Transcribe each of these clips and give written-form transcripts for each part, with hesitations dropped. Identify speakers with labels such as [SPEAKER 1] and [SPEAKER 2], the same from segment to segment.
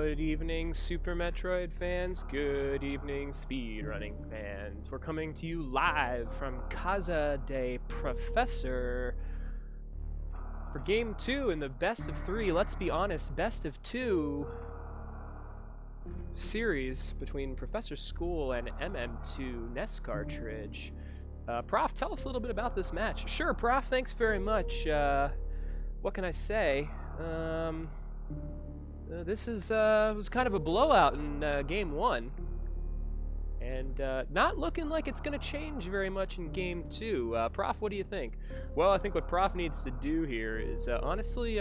[SPEAKER 1] Good evening, Super Metroid fans. Good evening, speedrunning fans. We're coming to you live from Casa de Professor for Game 2 in the best of 3, let's be honest, best of 2 series between Professor School and MM2 NES cartridge. Prof, tell us a little bit about this match. Sure, Prof, thanks very much. What can I say? This was kind of a blowout in Game 1. And not looking like it's going to change very much in Game 2. Prof, what do you think? Well, I think what Prof needs to do here is, honestly,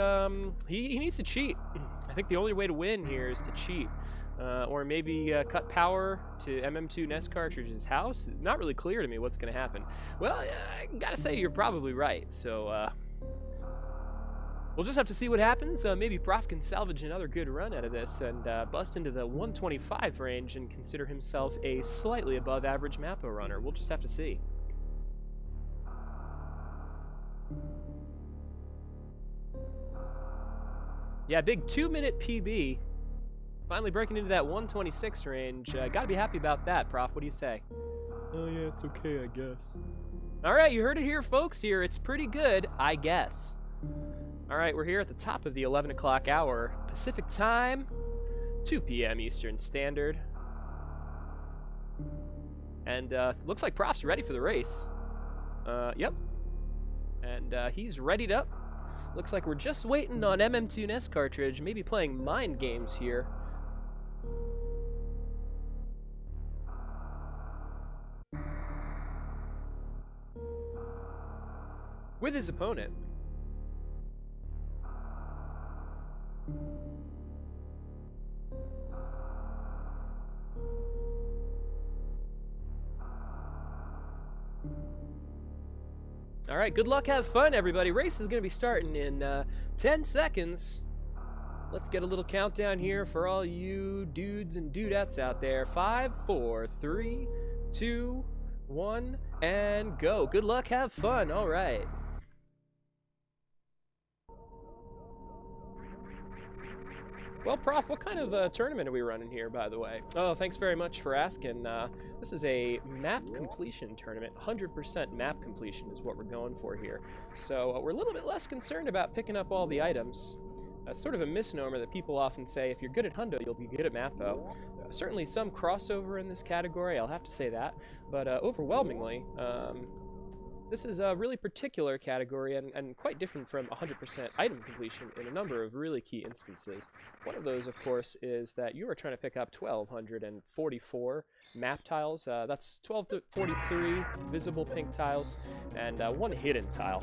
[SPEAKER 1] he needs to cheat. I think the only way to win here is to cheat. Or maybe cut power to MM2 NES cartridge's house. Not really clear to me what's going to happen. Well, I gotta say, you're probably right. So, we'll just have to see what happens. Maybe Prof can salvage another good run out of this and bust into the 125 range and consider himself a slightly above average Mapo runner. We'll just have to see. Yeah, big 2-minute PB. Finally breaking into that 126 range. Gotta be happy about that, Prof. What do you say? Oh yeah, it's okay, I guess. Alright, you heard it here, folks. Here, it's pretty good, I guess. Alright, we're here at the top of the 11 o'clock hour. Pacific time, 2 p.m. Eastern Standard. And looks like Prof's ready for the race. Yep. And he's readied up. Looks like we're just waiting on MM2 NES cartridge, maybe playing mind games here. With his opponent. All right, good luck, have fun, everybody. Race is going to be starting in 10 seconds. Let's get a little countdown here for all you dudes and dudettes out there. 5, 4, 3, 2, 1, and go. Good luck, have fun. All right. Well, Prof, what kind of tournament are we running here, by the way? Oh, thanks very much for asking. This is a map completion tournament. 100% map completion is what we're going for here. So we're a little bit less concerned about picking up all the items. Sort of a misnomer that people often say, if you're good at Hundo, you'll be good at Mapo. Certainly some crossover in this category, I'll have to say that. But overwhelmingly, this is a really particular category and quite different from 100% item completion in a number of really key instances. One of those, of course, is that you are trying to pick up 1,244 map tiles. That's 12 to 43 visible pink tiles and 1 hidden tile,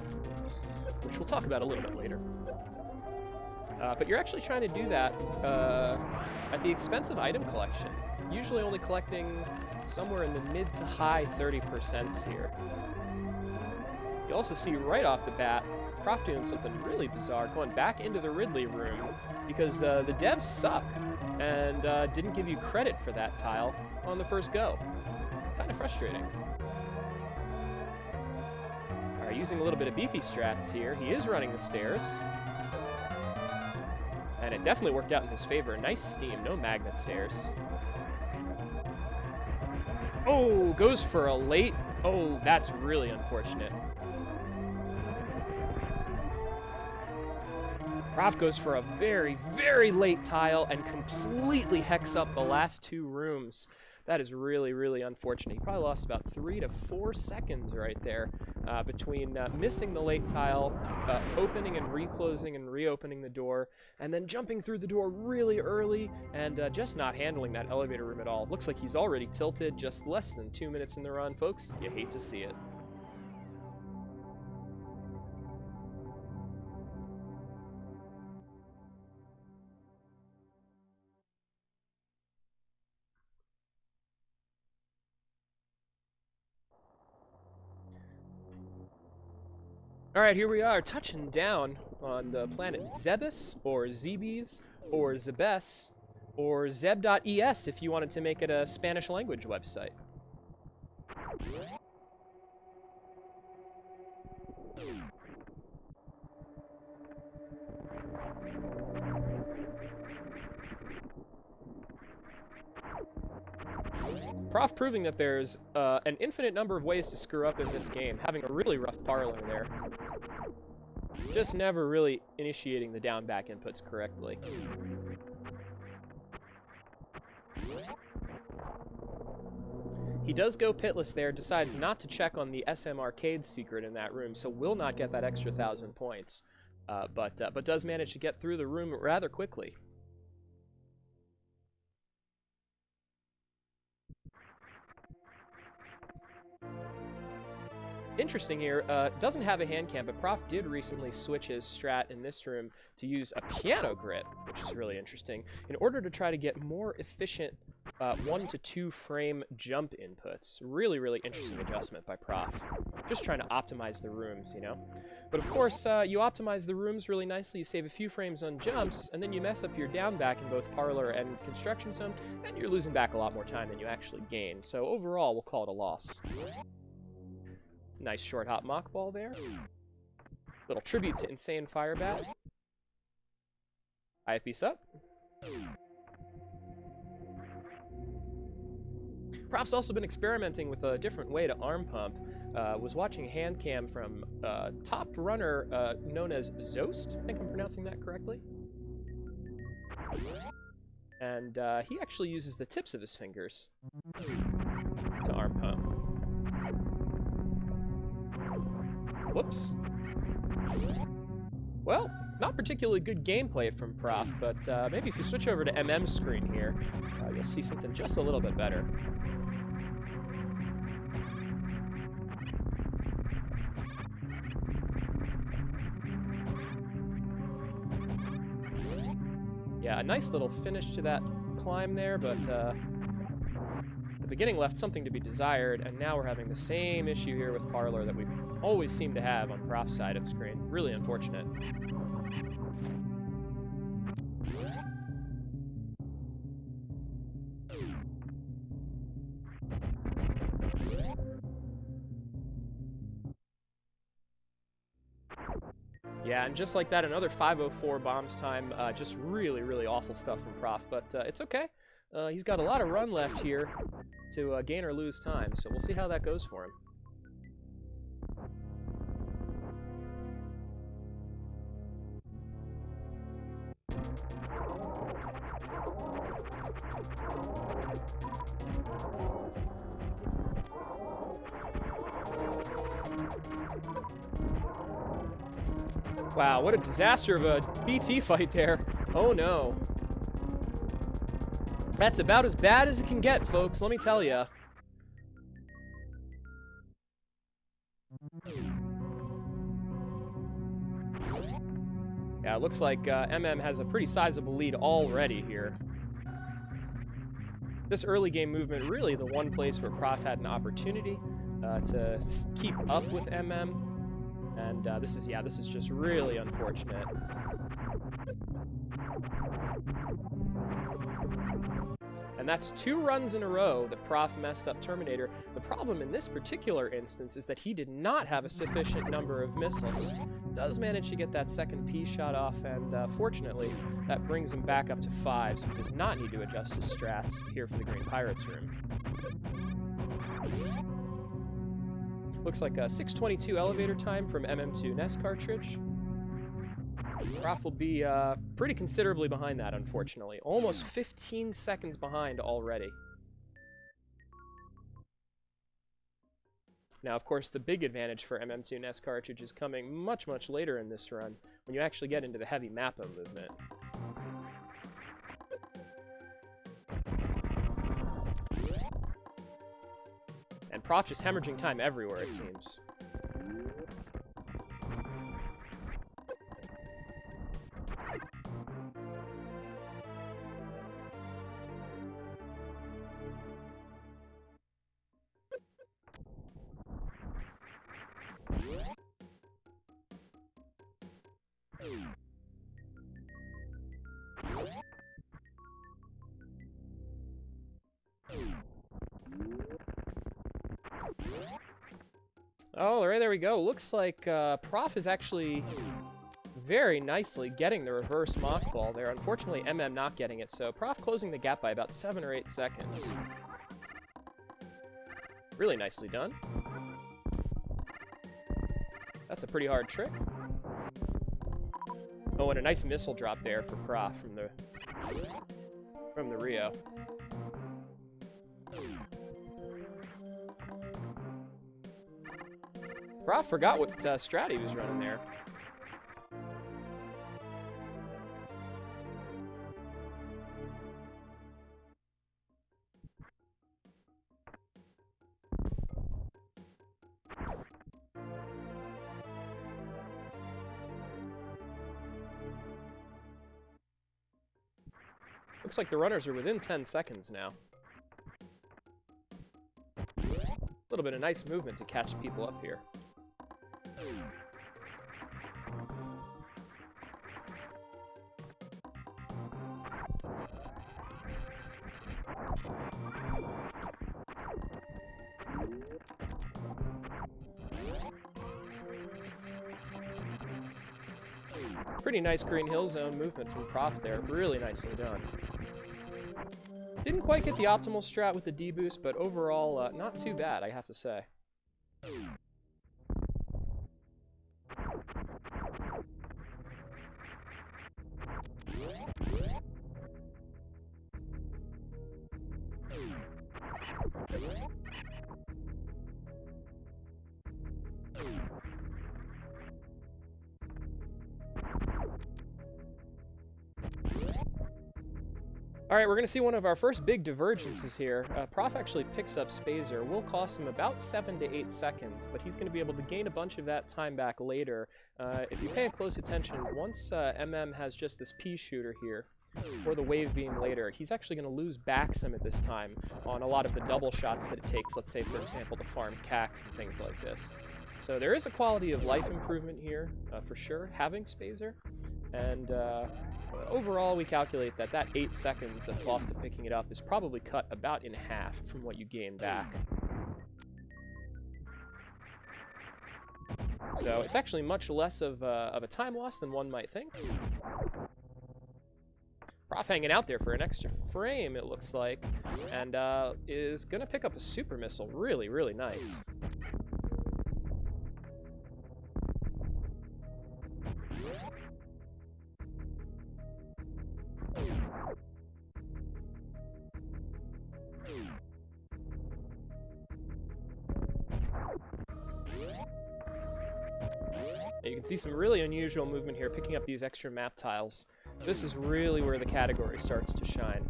[SPEAKER 1] which we'll talk about a little bit later. But you're actually trying to do that at the expense of item collection, usually only collecting somewhere in the mid to high 30% here. You also see right off the bat, Prof doing something really bizarre, going back into the Ridley room because the devs suck and didn't give you credit for that tile on the first go. Kind of frustrating. All right, using a little bit of beefy strats here. He is running the stairs. And it definitely worked out in his favor. Nice steam, no magnet stairs. Oh, goes for a late. Oh, that's really unfortunate. Prof goes for a very, very late tile and completely hex up the last 2 rooms. That is really, really unfortunate. He probably lost about 3 to 4 seconds right there between missing the late tile, opening and reclosing and reopening the door, and then jumping through the door really early and just not handling that elevator room at all. Looks like he's already tilted, just less than 2 minutes in the run, folks. You hate to see it. All right, here we are, touching down on the planet Zebes, or Zebes, or Zebes, or Zeb.es if you wanted to make it a Spanish language website. Prof proving that there's an infinite number of ways to screw up in this game, having a really rough parlor there. Just never really initiating the down back inputs correctly. He does go pitless there, decides not to check on the SM Arcade secret in that room, so will not get that extra 1,000 points. But does manage to get through the room rather quickly. Interesting here, doesn't have a hand cam, but Prof did recently switch his strat in this room to use a piano grip, which is really interesting, in order to try to get more efficient 1 to 2 frame jump inputs. Really, really interesting adjustment by Prof. Just trying to optimize the rooms, you know? But of course, you optimize the rooms really nicely, you save a few frames on jumps, and then you mess up your down back in both parlor and construction zone, and you're losing back a lot more time than you actually gain. So overall, we'll call it a loss. Nice short hop mock ball there. Little tribute to Insane Firebat. IFB up. Prof's also been experimenting with a different way to arm pump. Was watching hand cam from top runner known as Zost. I think I'm pronouncing that correctly. And he actually uses the tips of his fingers to arm pump. Whoops. Well, not particularly good gameplay from Prof, but maybe if you switch over to MM's screen here, you'll see something just a little bit better. Yeah, a nice little finish to that climb there, but the beginning left something to be desired, and now we're having the same issue here with parlor that we always seem to have on Prof's side of the screen. Really unfortunate. Yeah, and just like that, another 504 bombs time. Just really, really awful stuff from Prof, but it's okay. He's got a lot of run left here to gain or lose time, so we'll see how that goes for him. Wow, what a disaster of a BT fight there. Oh no. That's about as bad as it can get, folks, let me tell ya. Yeah, it looks like MM has a pretty sizable lead already here. This early game movement, really the one place where Prof had an opportunity to keep up with MM. And this is just really unfortunate. And that's 2 runs in a row that Prof messed up Terminator. The problem in this particular instance is that he did not have a sufficient number of missiles. Does manage to get that second P shot off, and fortunately, that brings him back up to 5, so he does not need to adjust his strats here for the Green Pirates room. Looks like a 6:22 elevator time from MM2 NES cartridge. Prof will be pretty considerably behind that, unfortunately. Almost 15 seconds behind already. Now, of course, the big advantage for MM2 NES cartridge is coming much, much later in this run, when you actually get into the heavy Mapo movement. And Prof just hemorrhaging time everywhere, it seems. Oh, right, there we go. Looks like Prof is actually very nicely getting the reverse mock ball there. Unfortunately, MM not getting it, so Prof closing the gap by about 7 or 8 seconds. Really nicely done. That's a pretty hard trick. Oh, and a nice missile drop there for Prof from the Rio. Prof forgot what strat he was running there. Looks like the runners are within 10 seconds now. A little bit of nice movement to catch people up here. Pretty nice green hill zone movement from Prof there. Really nicely done. Didn't quite get the optimal strat with the D-boost, but overall, not too bad, I have to say. All right, we're going to see one of our first big divergences here. Prof actually picks up Spazer. Will cost him about 7 to 8 seconds, but he's going to be able to gain a bunch of that time back later. If you pay close attention, once MM has just this pea shooter here, or the wave beam later, he's actually going to lose back some at this time on a lot of the double shots that it takes, let's say, for example, to farm cacks and things like this. So there is a quality of life improvement here, for sure, having Spazer. And overall, we calculate that that 8 seconds that's lost to picking it up is probably cut about in half from what you gain back. So it's actually much less of a time loss than one might think. Prof hanging out there for an extra frame, it looks like, and is going to pick up a super missile. Really, really nice. You can see some really unusual movement here, picking up these extra map tiles. This is really where the category starts to shine.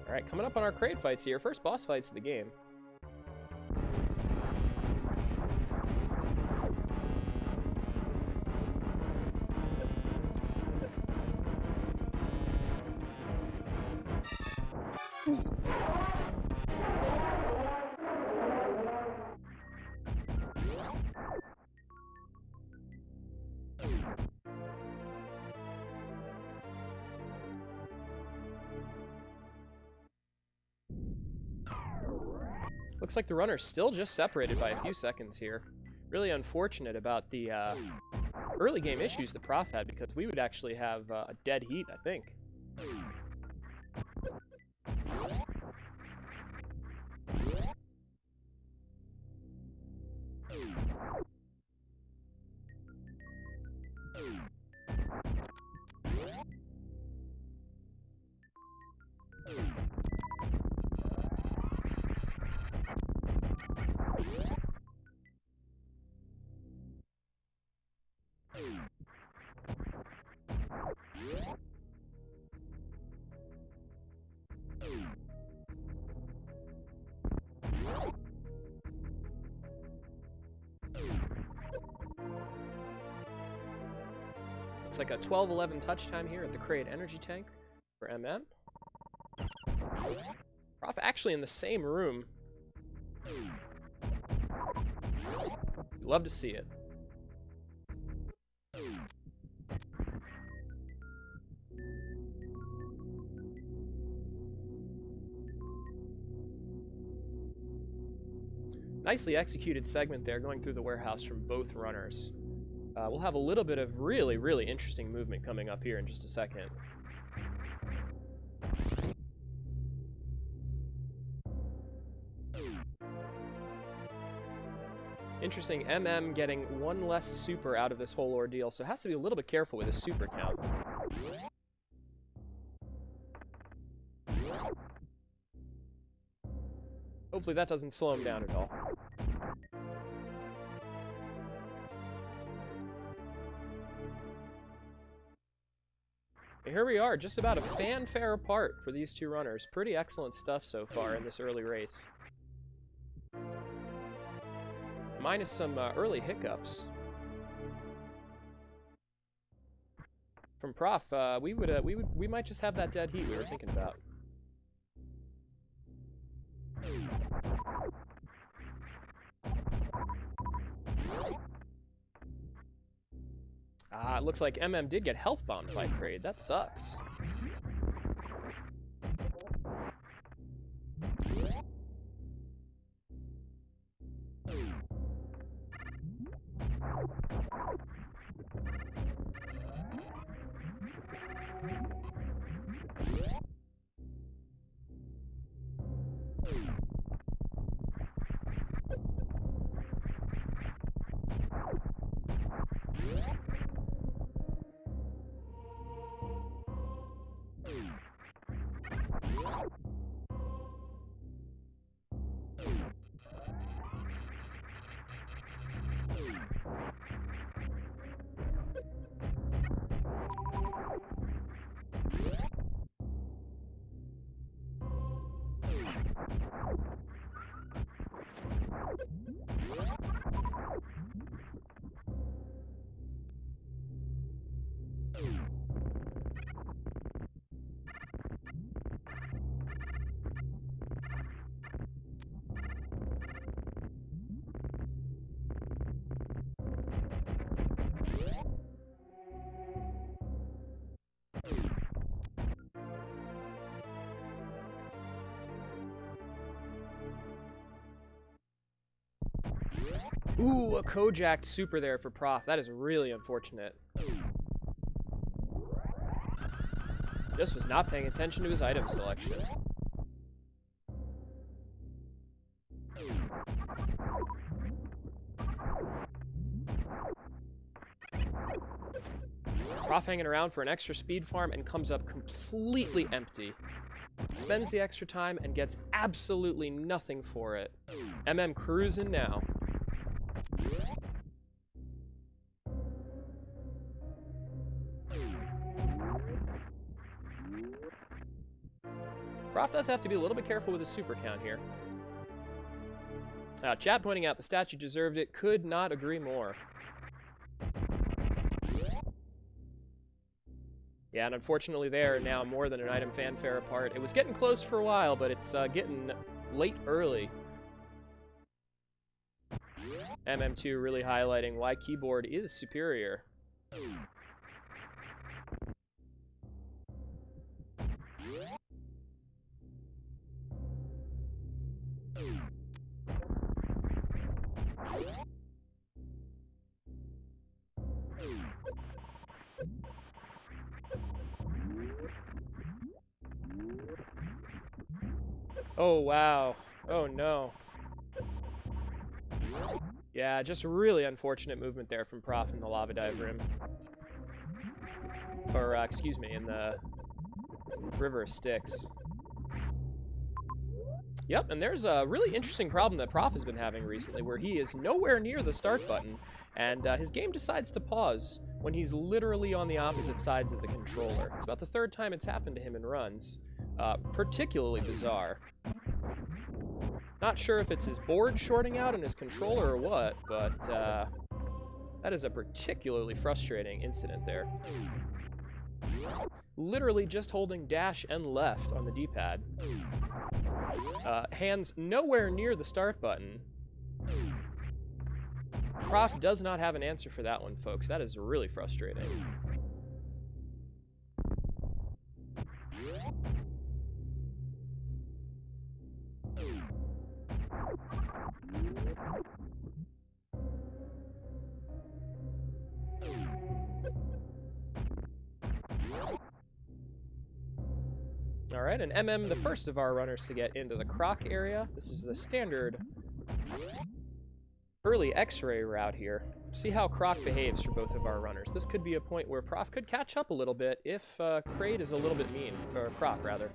[SPEAKER 1] Alright, coming up on our crate fights here. First boss fights of the game. Looks like the runner's still just separated by a few seconds here. Really unfortunate about the early game issues that Prof had, because we would actually have a dead heat, I think. Looks like a 12-11 touch time here at the crate energy tank for MM. Prof actually in the same room. Love to see it. Nicely executed segment there, going through the warehouse from both runners. We'll have a little bit of really, really interesting movement coming up here in just a second. Interesting, MM getting one less super out of this whole ordeal, so has to be a little bit careful with his super count. Hopefully that doesn't slow him down at all. And here we are, just about a fanfare apart for these two runners. Pretty excellent stuff so far in this early race. Minus some early hiccups. From Prof, we might just have that dead heat we were thinking about. It looks like MM did get health bombed by Kraid. That sucks. Ooh, a Kojak super there for Prof. That is really unfortunate. Just was not paying attention to his item selection. Prof hanging around for an extra speed farm and comes up completely empty. Spends the extra time and gets absolutely nothing for it. MM cruising now. Prof does have to be a little bit careful with his super count here. Chat pointing out the statue deserved it. Could not agree more. Yeah, and unfortunately they are now more than an item fanfare apart. It was getting close for a while, but it's getting late early. MM2 really highlighting why keyboard is superior. Oh, wow. Oh, no. Yeah, just really unfortunate movement there from Prof in the lava dive rim. Or, excuse me, in the River of Styx. Yep, and there's a really interesting problem that Prof has been having recently, where he is nowhere near the start button, and his game decides to pause when he's literally on the opposite sides of the controller. It's about the third time it's happened to him in runs. Particularly bizarre. Not sure if it's his board shorting out in his controller or what, but that is a particularly frustrating incident there. Literally just holding dash and left on the D-pad. Hands nowhere near the start button. Prof does not have an answer for that one, folks. That is really frustrating. Alright, and MM, the first of our runners to get into the Croc area. This is the standard early X-ray route here. See how Croc behaves for both of our runners. This could be a point where Prof could catch up a little bit if Kraid is a little bit mean, or Croc rather.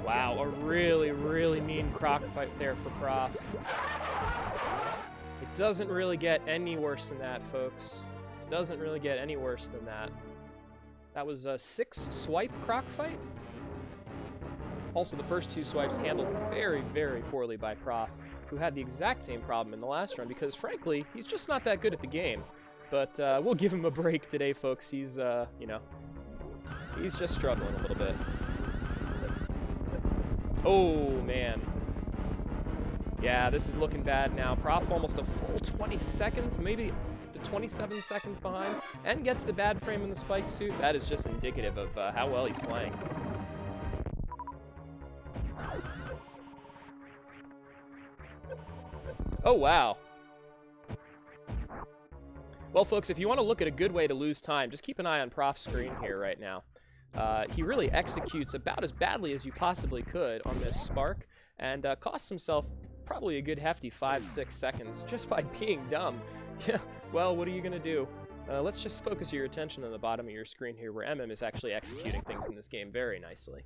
[SPEAKER 1] Wow, a really, really mean Croc fight there for Prof. It doesn't really get any worse than that, folks. Doesn't really get any worse than that. That was a 6-swipe Croc fight. Also, the first 2 swipes handled very, very poorly by Prof, who had the exact same problem in the last run because, frankly, he's just not that good at the game. But we'll give him a break today, folks. He's, you know, he's just struggling a little bit. Oh, man. Yeah, this is looking bad now. Prof almost a full 20 seconds, maybe to 27 seconds behind, and gets the bad frame in the spike suit. That is just indicative of how well he's playing. Oh, wow. Well, folks, if you want to look at a good way to lose time, just keep an eye on Prof's screen here right now. He really executes about as badly as you possibly could on this spark, and costs himself probably a good hefty 5-6 seconds just by being dumb. Yeah, well, what are you going to do? Let's just focus your attention on the bottom of your screen here, where MM is actually executing things in this game very nicely.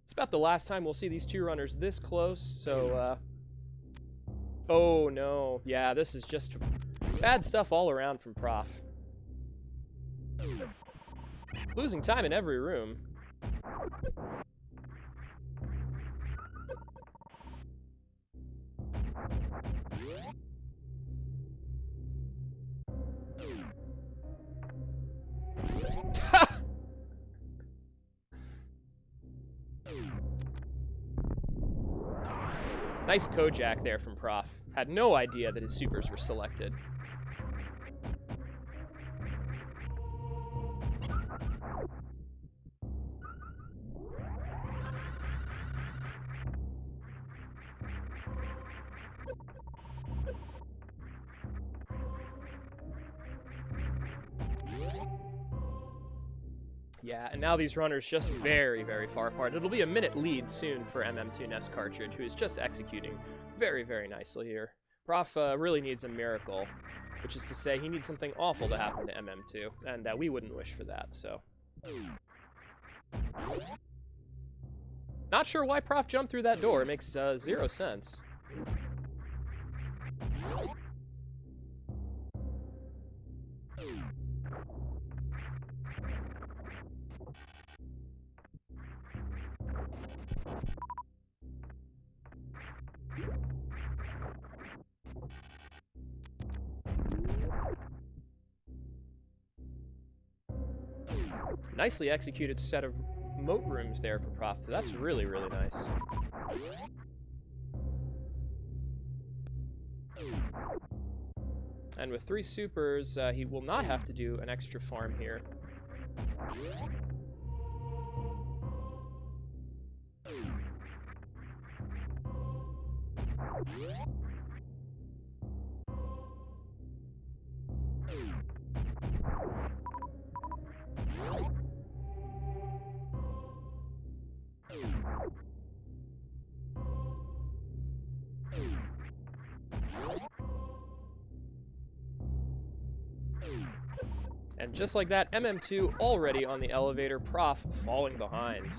[SPEAKER 1] It's about the last time we'll see these 2 runners this close, so, oh, no. Yeah, this is just bad stuff all around from Prof. Losing time in every room. Nice Kojak there from Prof. Had no idea that his supers were selected. Yeah, and now these runners just very, very far apart. It'll be a minute lead soon for MM2 Nest Cartridge, who is just executing very, very nicely here. Prof really needs a miracle, which is to say he needs something awful to happen to MM2, and we wouldn't wish for that, so. Not sure why Prof jumped through that door. It makes 0 sense. Nicely executed set of moat rooms there for Prof. That's really, really nice. And with 3 supers, he will not have to do an extra farm here. And just like that, MM2 already on the elevator, Prof falling behind.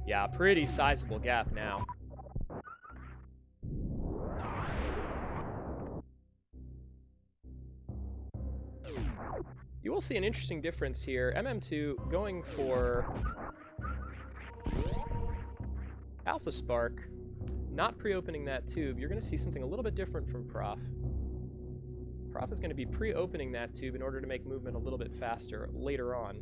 [SPEAKER 1] Yeah, pretty sizable gap now. You will see an interesting difference here. MM2 going for Alpha Spark, not pre-opening that tube. You're going to see something a little bit different from Prof. Prof is going to be pre-opening that tube in order to make movement a little bit faster later on.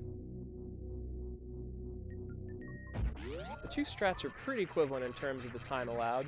[SPEAKER 1] The two strats are pretty equivalent in terms of the time allowed.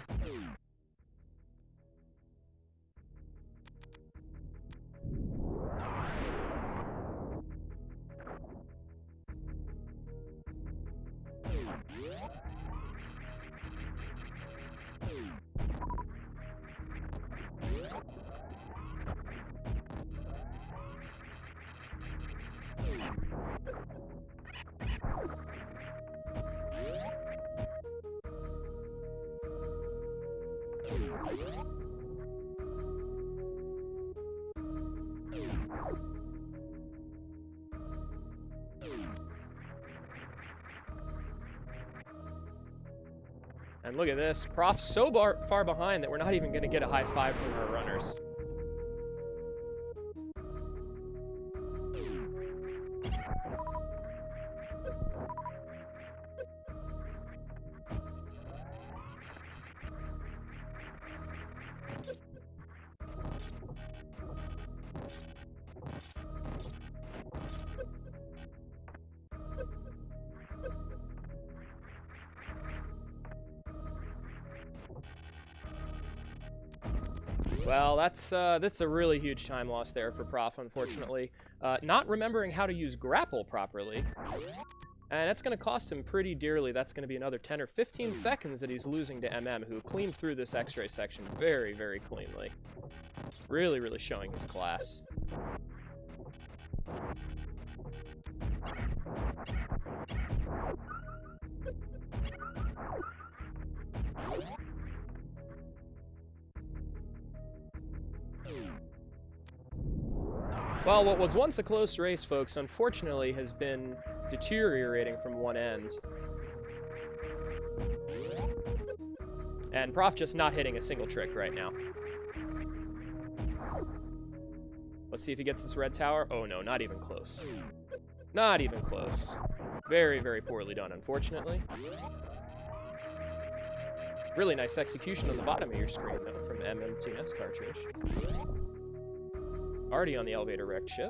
[SPEAKER 1] And look at this. Prof's so far behind that we're not even going to get a high five from our runners. Well, that's a really huge time loss there for Prof, unfortunately. Not remembering how to use grapple properly. And that's going to cost him pretty dearly. That's going to be another 10 or 15 seconds that he's losing to MM, who cleaned through this X-ray section very, very cleanly. Really, really showing his class. Well, what was once a close race, folks, unfortunately has been deteriorating from one end. And Prof just not hitting a single trick right now. Let's see if he gets this red tower. Oh no, not even close. Not even close. Very, very poorly done, unfortunately. Really nice execution on the bottom of your screen, though, from MM2S cartridge. Already on the elevator wrecked ship.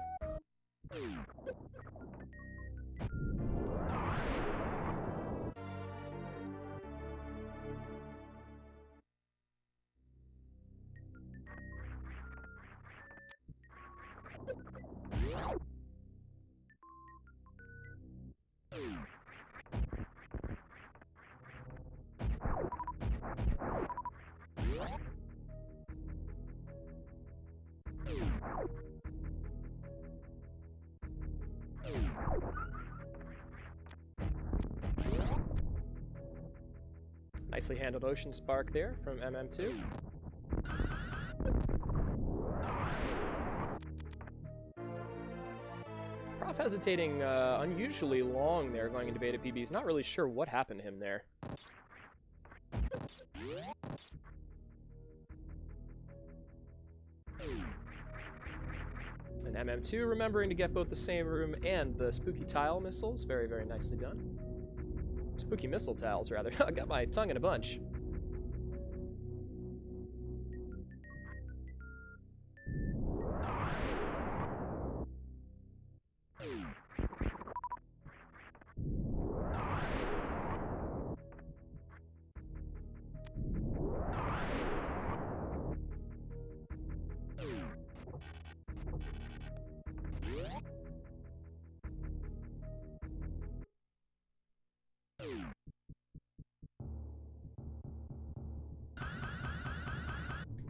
[SPEAKER 1] Nicely handled Ocean Spark there from MM2. Prof hesitating unusually long there going into beta PB. He's not really sure what happened to him there. And MM2 remembering to get both the same room and the spooky tile missiles. Very, very nicely done. Spooky missile tiles, rather. I got my tongue in a bunch.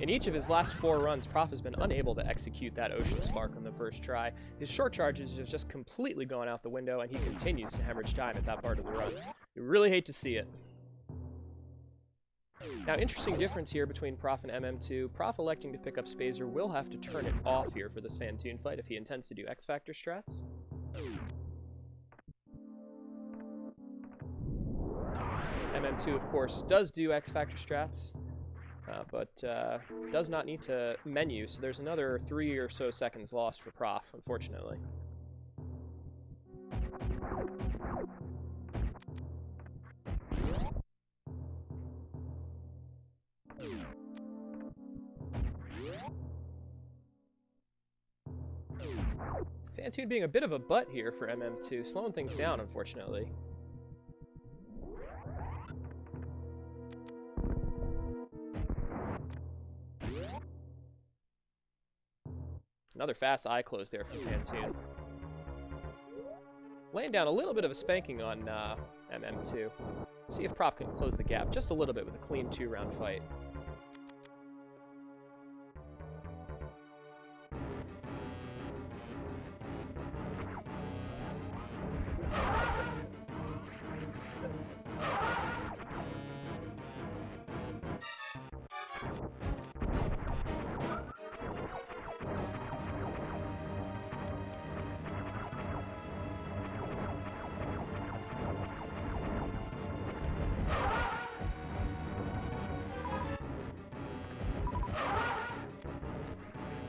[SPEAKER 1] In each of his last 4 runs, Prof has been unable to execute that Ocean Spark on the first try. His short charges have just completely gone out the window, and he continues to hemorrhage time at that part of the run. You really hate to see it. Now, interesting difference here between Prof and MM2. Prof electing to pick up Spazer will have to turn it off here for this Fantoon fight if he intends to do X-Factor strats. MM2, of course, does do X-Factor strats. But does not need to menu, so there's another 3 or so seconds lost for Prof, unfortunately. Fantoon being a bit of a butt here for MM2, slowing things down, unfortunately. Another fast eye close there from Fantoon. Laying down a little bit of a spanking on MM2. See if Prop can close the gap just a little bit with a clean 2-round fight.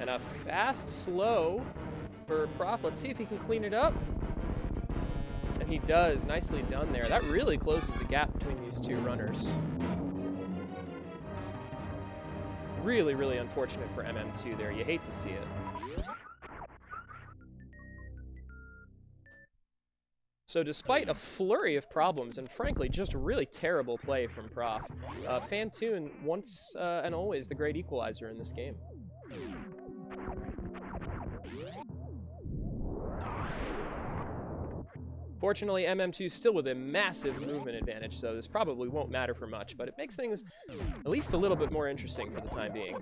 [SPEAKER 1] And a fast slow for Prof. Let's see if he can clean it up. And he does. Nicely done there. That really closes the gap between these two runners. Really, really unfortunate for MM2 there. You hate to see it. So despite a flurry of problems and frankly just really terrible play from Prof, Fantoon once and always the great equalizer in this game. Fortunately, MM2 still with a massive movement advantage, so this probably won't matter for much, but it makes things at least a little bit more interesting for the time being.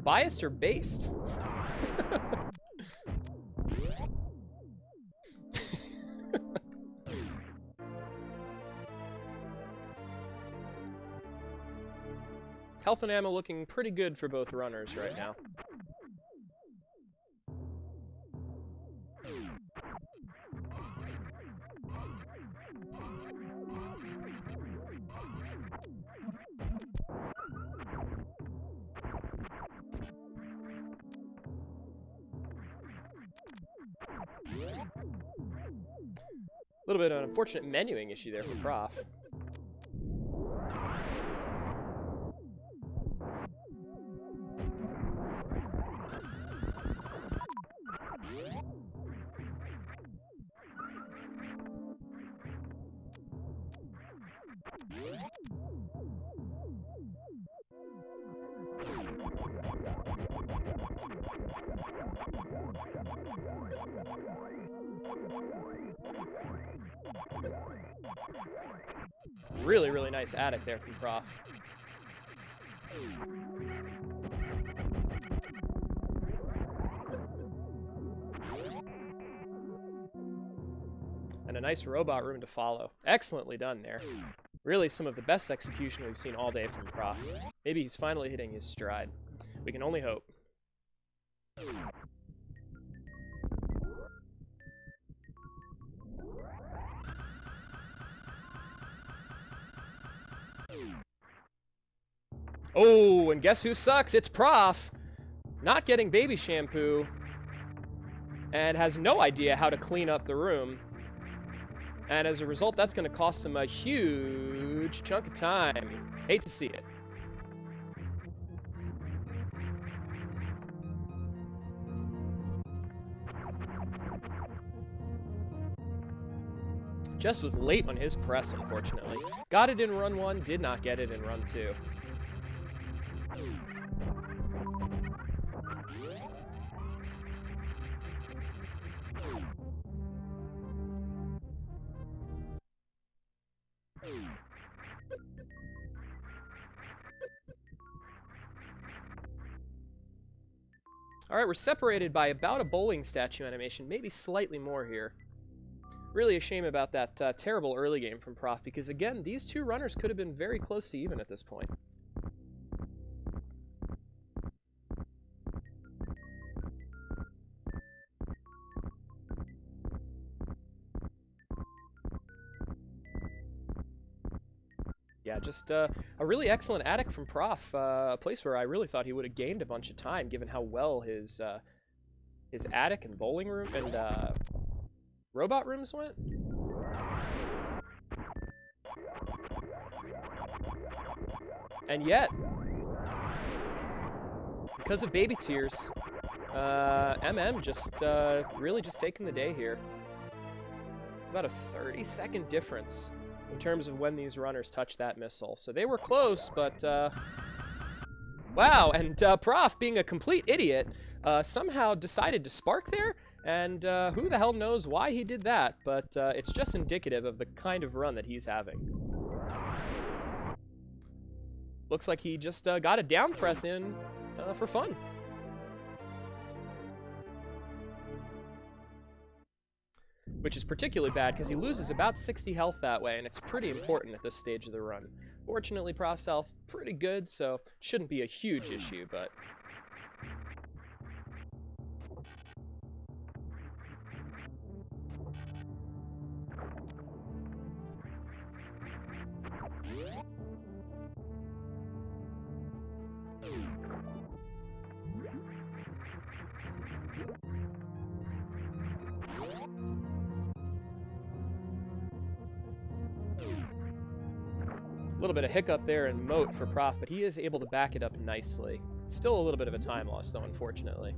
[SPEAKER 1] Biased or based? Health and ammo looking pretty good for both runners right now. A little bit of an unfortunate menuing issue there for Prof. Really, really nice attic there from Prof. And a nice robot room to follow. Excellently done there. Really some of the best execution we've seen all day from Prof. Maybe he's finally hitting his stride. We can only hope. Oh, and guess who sucks? It's Prof. Not getting baby shampoo. And has no idea how to clean up the room. And as a result, that's going to cost him a huge chunk of time. Hate to see it. Just was late on his press, unfortunately. Got it in run 1, did not get it in run 2. All right, we're separated by about a bowling statue animation, maybe slightly more here. Really a shame about that terrible early game from Prof, because again, these two runners could have been very close to even at this point. Yeah, just a really excellent attic from Prof. A place where I really thought he would have gained a bunch of time, given how well his attic and bowling room and robot rooms went. And yet, because of baby tears, MM just really just taking the day here. It's about a 30-second difference in terms of when these runners touch that missile. So they were close, but wow, and Prof, being a complete idiot, somehow decided to spark there, and who the hell knows why he did that, but it's just indicative of the kind of run that he's having. Looks like he just got a down press in for fun. Which is particularly bad because he loses about 60 health that way, and it's pretty important at this stage of the run. Fortunately, Prof's health pretty good, so shouldn't be a huge issue, but... A little bit of hiccup there in moat for Prof, but he is able to back it up nicely. Still a little bit of a time loss, though, unfortunately.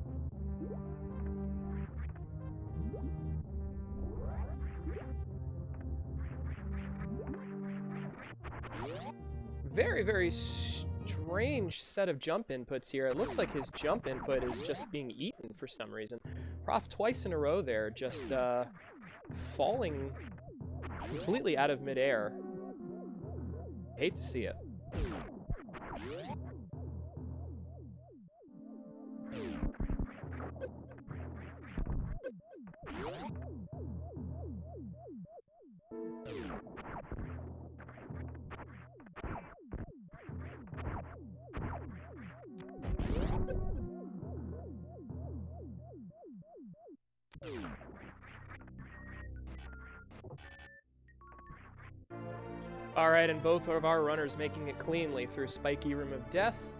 [SPEAKER 1] Very, very strange set of jump inputs here. It looks like his jump input is just being eaten for some reason. Prof twice in a row there, just falling completely out of midair. Hate to see it. Alright, and both of our runners making it cleanly through Spiky Room of Death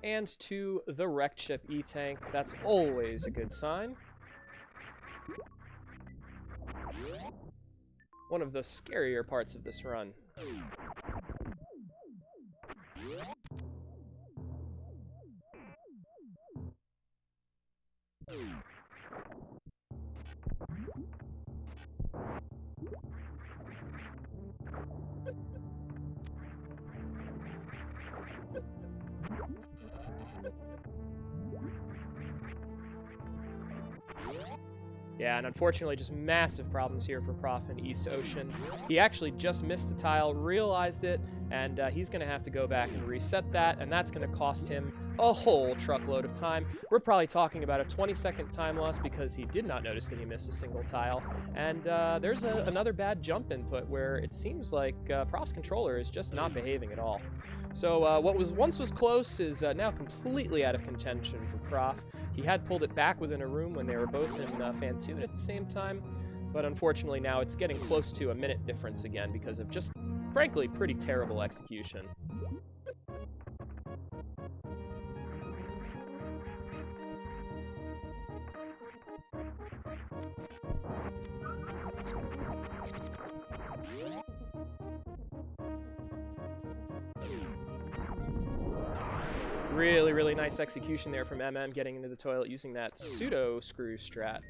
[SPEAKER 1] and to the wrecked ship E-Tank. That's always a good sign. One of the scarier parts of this run. Yeah, and unfortunately just massive problems here for Prof in East Ocean. He actually just missed a tile, realized it, and he's going to have to go back and reset that, and that's going to cost him a whole truckload of time. We're probably talking about a 20-second time loss because he did not notice that he missed a single tile. And there's another bad jump input where it seems like Prof's controller is just not behaving at all. So what once was close is now completely out of contention for Prof. He had pulled it back within a room when they were both in Fantoon at the same time, but unfortunately now it's getting close to a minute difference again because of just, frankly, pretty terrible execution. Really, really nice execution there from MM getting into the toilet using that pseudo screw strat.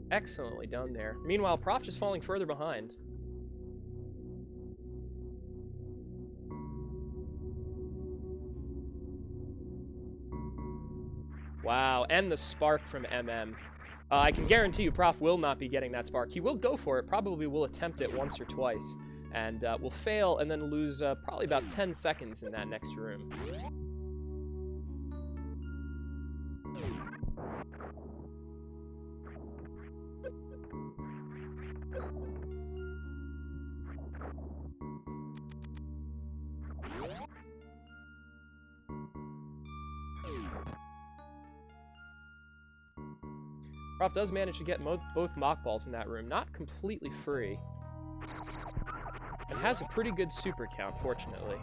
[SPEAKER 1] Excellently done there. Meanwhile, Prof just falling further behind. Wow, and the spark from MM. I can guarantee you Prof will not be getting that spark. He will go for it, probably will attempt it once or twice, and will fail and then lose probably about 10 seconds in that next room. Prof does manage to get both mock balls in that room. Not completely free. and has a pretty good super count, fortunately.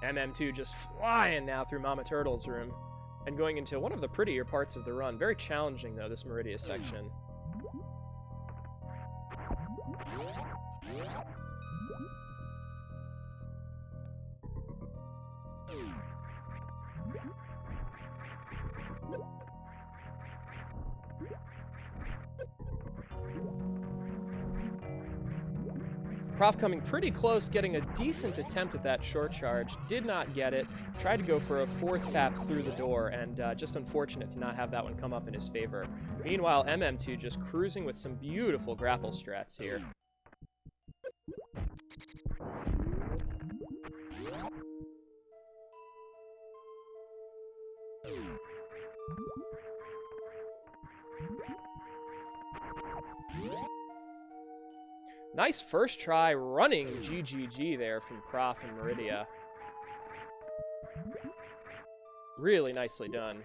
[SPEAKER 1] MM2 just flying now through Mama Turtle's room and going into one of the prettier parts of the run. Very challenging, though, this Meridia section. Prof coming pretty close, getting a decent attempt at that short charge. Did not get it. Tried to go for a 4th tap through the door, and just unfortunate to not have that one come up in his favor. Meanwhile, MM2 just cruising with some beautiful grapple strats here. Nice first try running GGG there from Prof and Meridia. Really nicely done.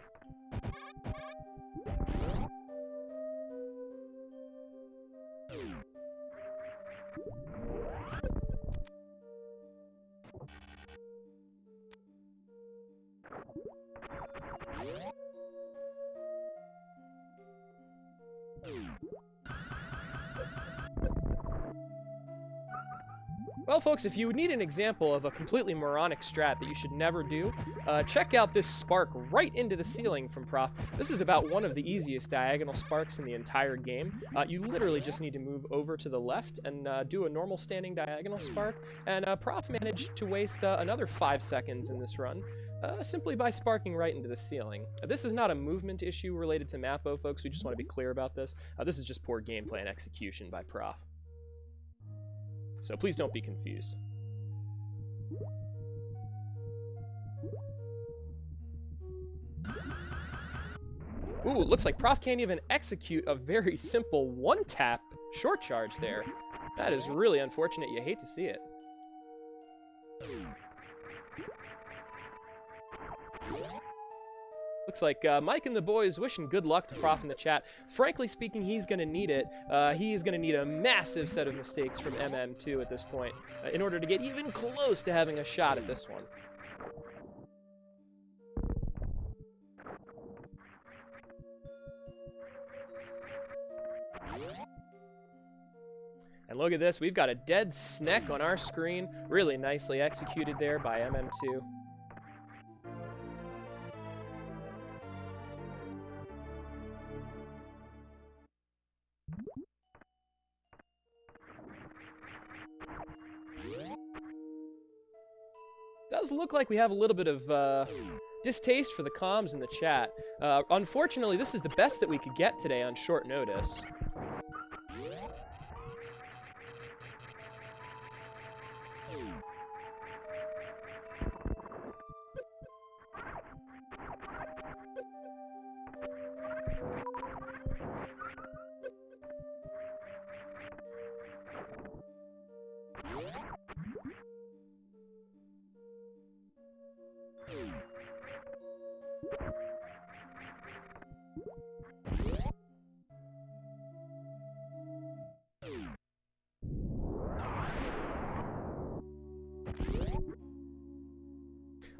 [SPEAKER 1] Well, folks, if you need an example of a completely moronic strat that you should never do, check out this spark right into the ceiling from Prof. This is about one of the easiest diagonal sparks in the entire game. You literally just need to move over to the left and do a normal standing diagonal spark, and Prof managed to waste another 5 seconds in this run, simply by sparking right into the ceiling. This is not a movement issue related to Mapo, folks. We just want to be clear about this. This is just poor gameplay and execution by Prof. So please don't be confused. Ooh, looks like Prof can't even execute a very simple 1-tap short charge there. That is really unfortunate. You hate to see it. Looks like Mike and the boys wishing good luck to Prof in the chat. Frankly speaking, he's going to need it. He is going to need a massive set of mistakes from MM2 at this point in order to get even close to having a shot at this one. And look at this. We've got a dead Sneck on our screen. Really nicely executed there by MM2. Does look like we have a little bit of distaste for the comms in the chat. Unfortunately, this is the best that we could get today on short notice.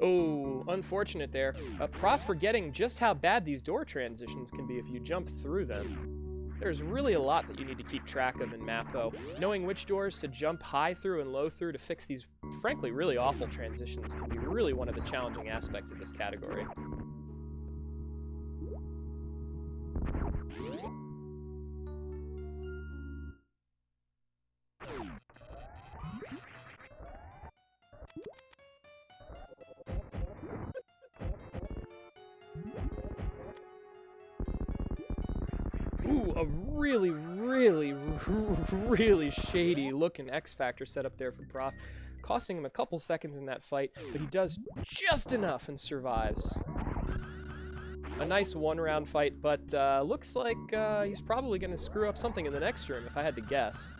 [SPEAKER 1] Oh, unfortunate there. Prof forgetting just how bad these door transitions can be if you jump through them. There's really a lot that you need to keep track of in Mapo. Knowing which doors to jump high through and low through to fix these, frankly, really awful transitions can be really one of the challenging aspects of this category. Ooh, a really shady looking X Factor set up there for Prof, costing him a couple seconds in that fight, but he does just enough and survives. A nice one-round fight, but looks like he's probably going to screw up something in the next room, if I had to guess.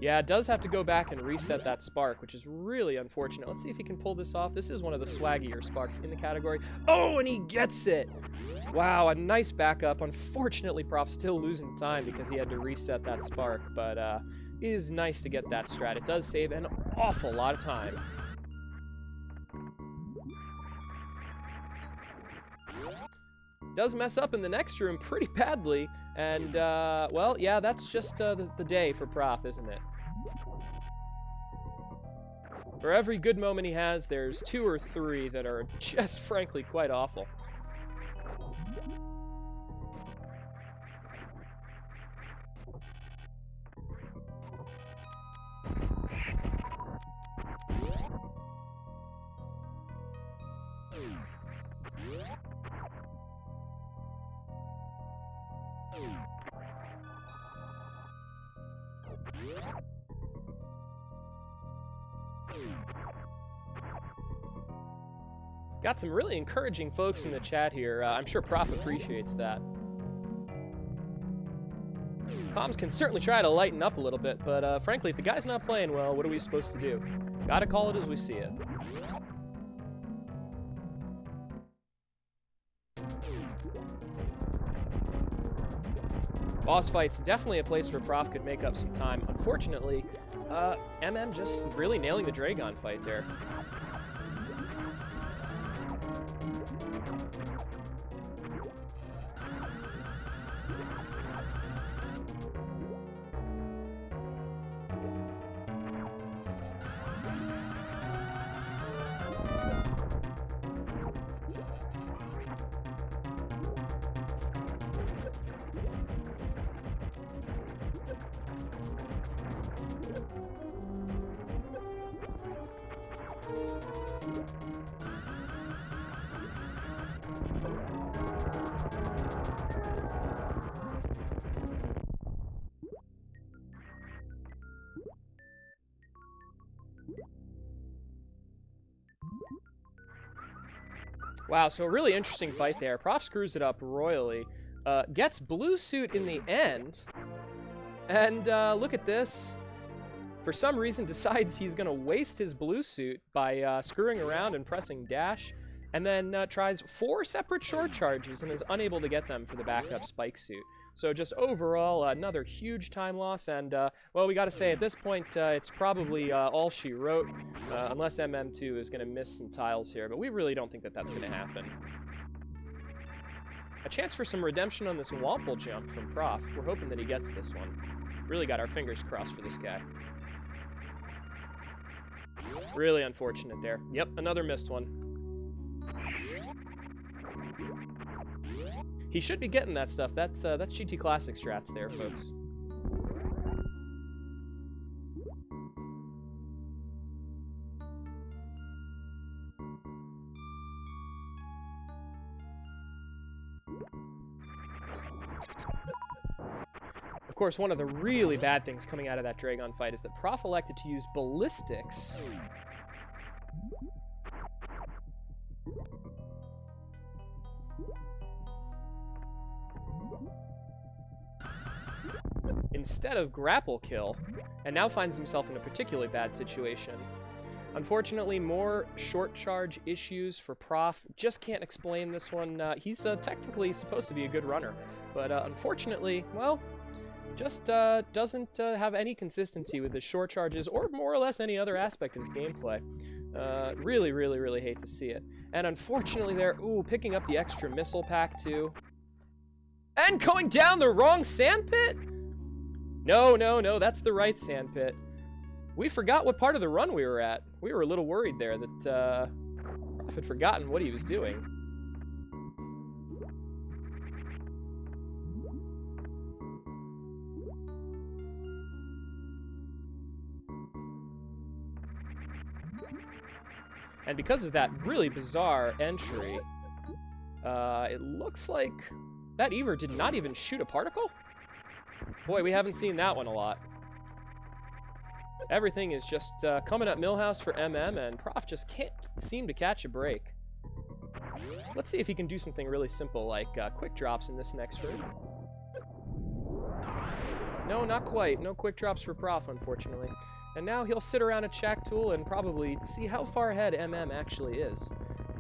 [SPEAKER 1] Yeah, it does have to go back and reset that spark, which is really unfortunate. Let's see if he can pull this off. This is one of the swaggier sparks in the category. Oh, and he gets it! Wow, a nice backup. Unfortunately, Prof's still losing time because he had to reset that spark, but it is nice to get that strat. It does save an awful lot of time. Does mess up in the next room pretty badly, and, well, yeah, that's just the day for Prof, isn't it? For every good moment he has, there's 2 or 3 that are just, frankly, quite awful. Got some really encouraging folks in the chat here. I'm sure Prof appreciates that. Comms can certainly try to lighten up a little bit, but frankly, if the guy's not playing well, what are we supposed to do? Gotta call it as we see it. Boss fights, definitely a place where Prof could make up some time. Unfortunately, MM just really nailing the Dragon fight there. Wow, so a really interesting fight there. Prof screws it up royally. Gets blue suit in the end. And look at this. For some reason decides he's going to waste his blue suit by screwing around and pressing dash. And then tries 4 separate short charges and is unable to get them for the backup spike suit. So just overall, another huge time loss, and, well, we gotta say, at this point, it's probably all she wrote, unless MM2 is gonna miss some tiles here, but we really don't think that that's gonna happen. A chance for some redemption on this Wample jump from Prof. We're hoping that he gets this one. Really got our fingers crossed for this guy. Really unfortunate there. Yep, another missed one. He should be getting that stuff. That's GT Classic strats there, folks. Of course, one of the really bad things coming out of that Dragon fight is that Prof elected to use ballistics. Instead of grapple kill, and now finds himself in a particularly bad situation. Unfortunately, more short charge issues for Prof. Just can't explain this one. He's technically supposed to be a good runner, but unfortunately, well, just doesn't have any consistency with his short charges or more or less any other aspect of his gameplay. Really, really, really hate to see it. And unfortunately there, ooh, picking up the extra missile pack too. And going down the wrong sandpit? No, no, no, that's the right sandpit. We forgot what part of the run we were at. We were a little worried there that Prof had forgotten what he was doing. And because of that really bizarre entry, it looks like that Ever did not even shoot a particle? Boy, we haven't seen that one a lot. Everything is just coming up Millhouse for MM, and Prof just can't seem to catch a break. Let's see if he can do something really simple like quick drops in this next room. No, not quite. No quick drops for Prof, unfortunately. And now he'll sit around at Shack Tool and probably see how far ahead MM actually is.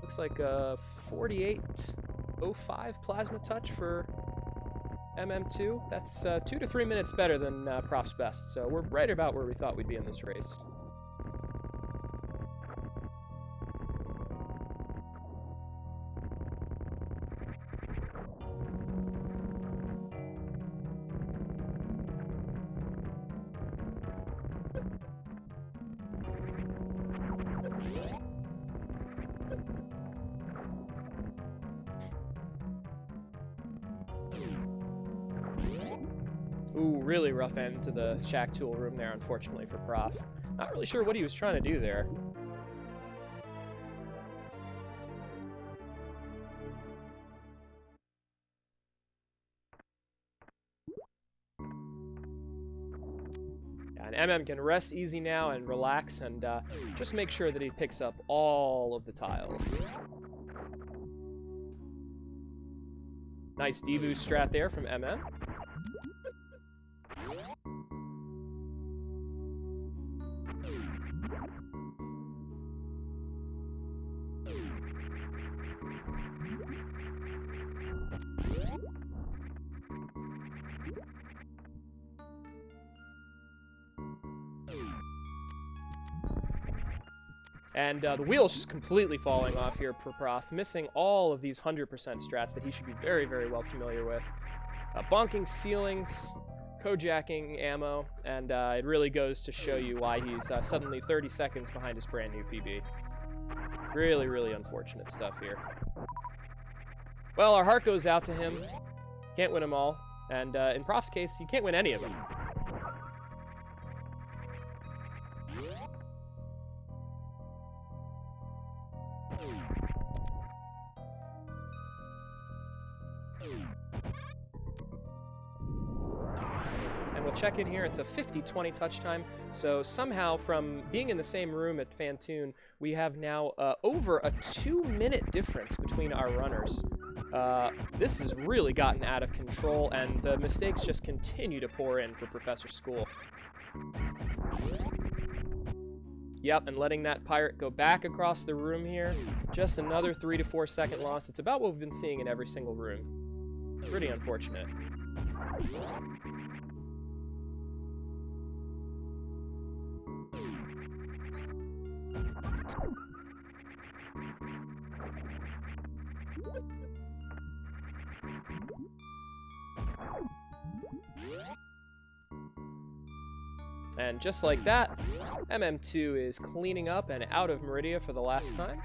[SPEAKER 1] Looks like a 48.05 plasma touch for MM2. That's 2 to 3 minutes better than Prof's best, so we're right about where we thought we'd be in this race. Ooh, really rough end to the Shack Tool room there, unfortunately, for Prof. Not really sure what he was trying to do there. Yeah, and MM can rest easy now and relax and just make sure that he picks up all of the tiles. Nice D-boost strat there from MM. And the wheel's just completely falling off here for Prof, missing all of these 100% strats that he should be very, very well familiar with. Bonking ceilings, co-jacking ammo, and it really goes to show you why he's suddenly 30 seconds behind his brand new PB. Really, really unfortunate stuff here. Well, our heart goes out to him. Can't win them all. And in Prof's case, you can't win any of them. And we'll check in here. It's a 50-20 touch time. So somehow, from being in the same room at Fantoon, we have now over a 2-minute difference between our runners. This has really gotten out of control, and the mistakes just continue to pour in for Professor School. Yep, and letting that pirate go back across the room here. Just another 3 to 4 second loss. It's about what we've been seeing in every single room. Pretty unfortunate. And just like that, MM2 is cleaning up and out of Meridia for the last time.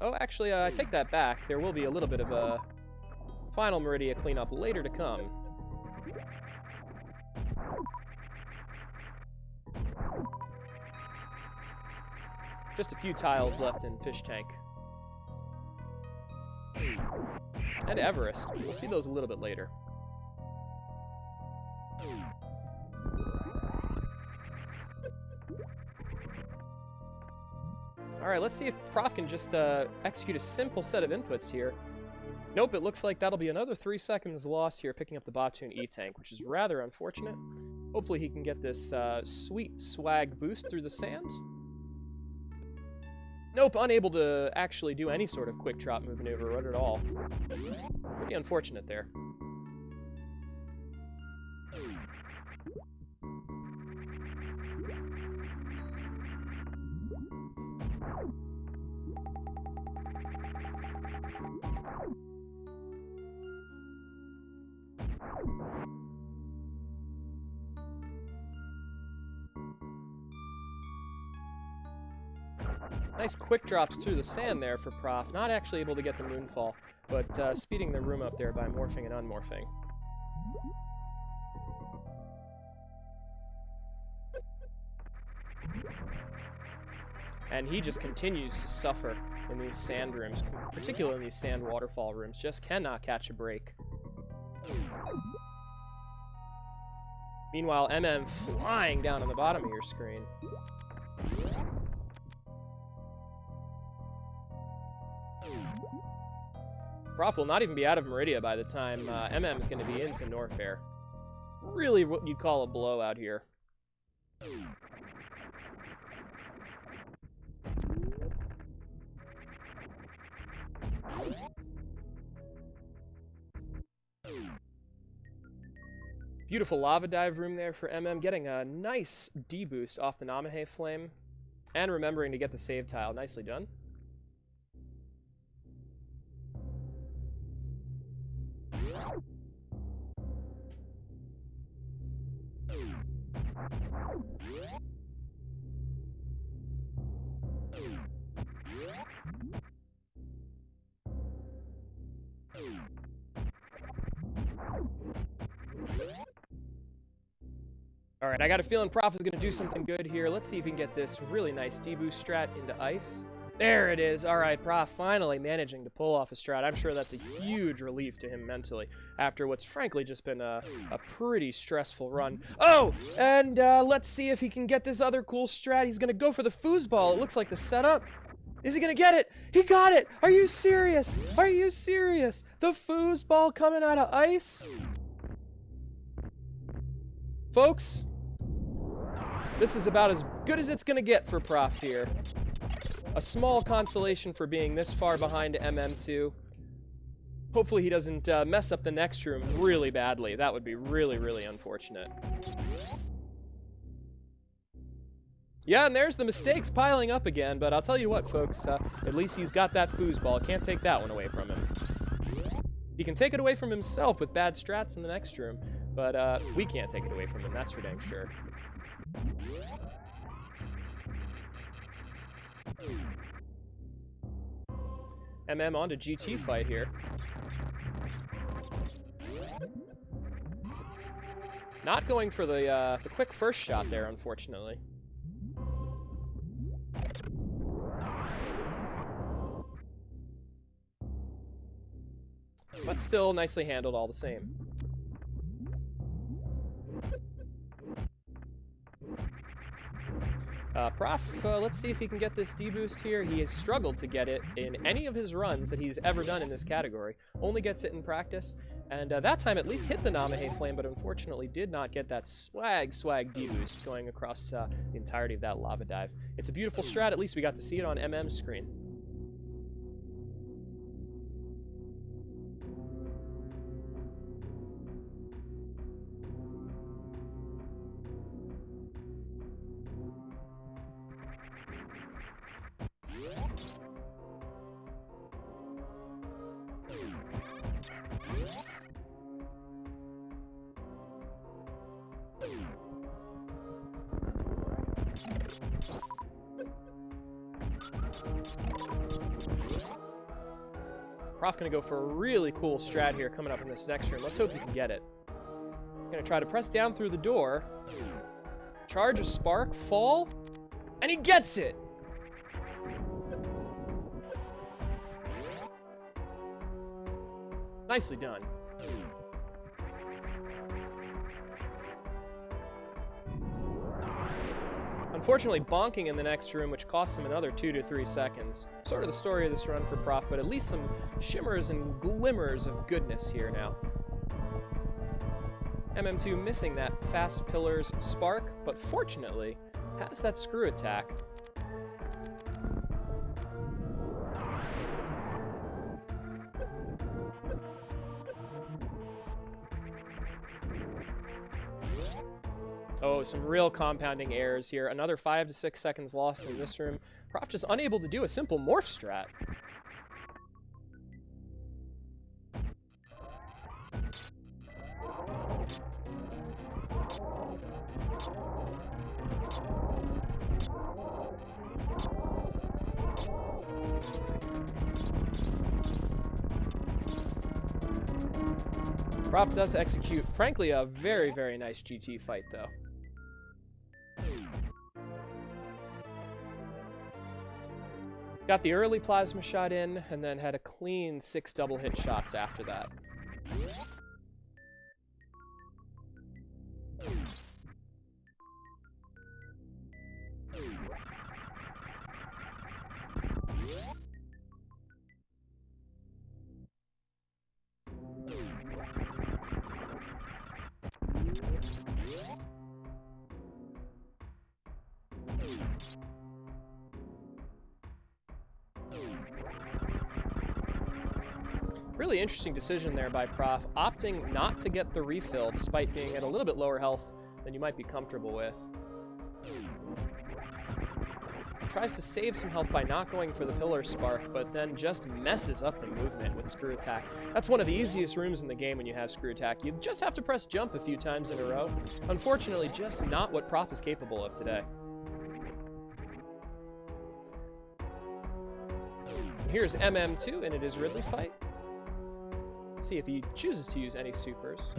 [SPEAKER 1] Oh, actually, I take that back. There will be a little bit of a final Meridia cleanup later to come. Just a few tiles left in Fish Tank. And Everest. We'll see those a little bit later. Alright, let's see if Prof can just execute a simple set of inputs here. Nope, it looks like that'll be another 3 seconds lost here, picking up the Batoon E-Tank, which is rather unfortunate. Hopefully he can get this sweet swag boost through the sand. Nope, unable to actually do any sort of quick drop move maneuver at all. Pretty unfortunate there. Nice quick drops through the sand there for Prof. Not actually able to get the moonfall, but speeding the room up there by morphing and unmorphing. And he just continues to suffer in these sand rooms, particularly in these sand waterfall rooms. Just cannot catch a break. Meanwhile, MM flying down on the bottom of your screen. Prof will not even be out of Meridia by the time MM is going to be into Norfair. Really what you'd call a blowout here. Beautiful lava dive room there for MM, getting a nice D-boost off the Namahe Flame, and remembering to get the save tile. Nicely done. Alright, I got a feeling Prof is going to do something good here. Let's see if we can get this really nice D-boost strat into ice. There it is. Alright, Prof finally managing to pull off a strat. I'm sure that's a huge relief to him mentally after what's frankly just been a pretty stressful run. Oh! And let's see if he can get this other cool strat. He's going to go for the foosball. It looks like the setup. Is he going to get it? He got it! Are you serious? Are you serious? The foosball coming out of ice? Folks, this is about as good as it's going to get for Prof here. A small consolation for being this far behind MM2. Hopefully he doesn't mess up the next room really badly. That would be really, really unfortunate. Yeah, and there's the mistakes piling up again, but I'll tell you what, folks, at least he's got that foosball. Can't take that one away from him. He can take it away from himself with bad strats in the next room, but we can't take it away from him, that's for dang sure. MM on to GT fight here. Not going for the quick first shot there, unfortunately. But still nicely handled all the same. Prof, let's see if he can get this D-boost here. He has struggled to get it in any of his runs that he's ever done in this category. Only gets it in practice. And that time at least hit the Namahe Flame, but unfortunately did not get that swag D-boost going across the entirety of that lava dive. It's a beautiful strat. At least we got to see it on MM's screen. Prof gonna go for a really cool strat here coming up in this next room. Let's hope he can get it. Gonna try to press down through the door, charge a spark, fall, and he gets it! Nicely done. Unfortunately, bonking in the next room, which costs him another 2 to 3 seconds. Sort of the story of this run for Prof, but at least some shimmers and glimmers of goodness here now. MM2 missing that fast pillars spark, but fortunately has that screw attack. Oh, some real compounding errors here. Another 5 to 6 seconds lost in this room. Prof just unable to do a simple morph strat. Prof does execute, frankly, a very, very nice GT fight, though. Got the early plasma shot in, and then had a clean 6 double hit shots after that. Really interesting decision there by Prof, opting not to get the refill despite being at a little bit lower health than you might be comfortable with. Tries to save some health by not going for the Pillar Spark, but then just messes up the movement with Screw Attack. That's one of the easiest rooms in the game when you have Screw Attack. You just have to press jump a few times in a row. Unfortunately, just not what Prof is capable of today. Here's MM2, and it is Ridley fight. See if he chooses to use any supers.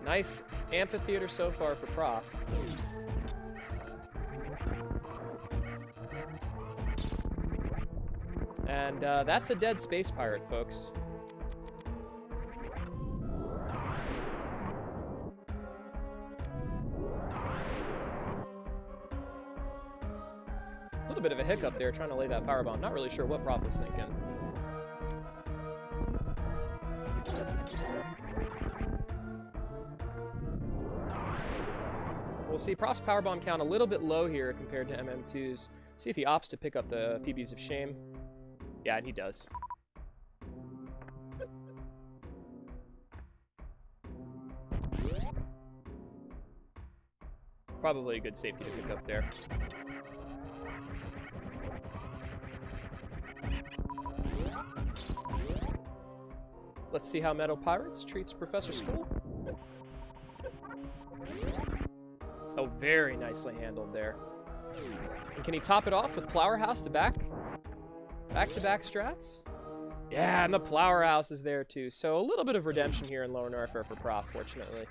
[SPEAKER 1] Nice amphitheater so far for Prof. And that's a dead space pirate, folks. A little bit of a hiccup there trying to lay that powerbomb. Not really sure what Prof was thinking. We'll see Prof's powerbomb count a little bit low here compared to MM2's. See if he opts to pick up the PBs of shame. Yeah, and he does. Probably a good safety to pick up there. Let's see how Meadow Pirates treats Professor School. Oh, very nicely handled there. And can he top it off with Plower House to back-to-back strats? Yeah, and the Plower House is there too. So a little bit of redemption here in Lower Norfair for Prof, fortunately.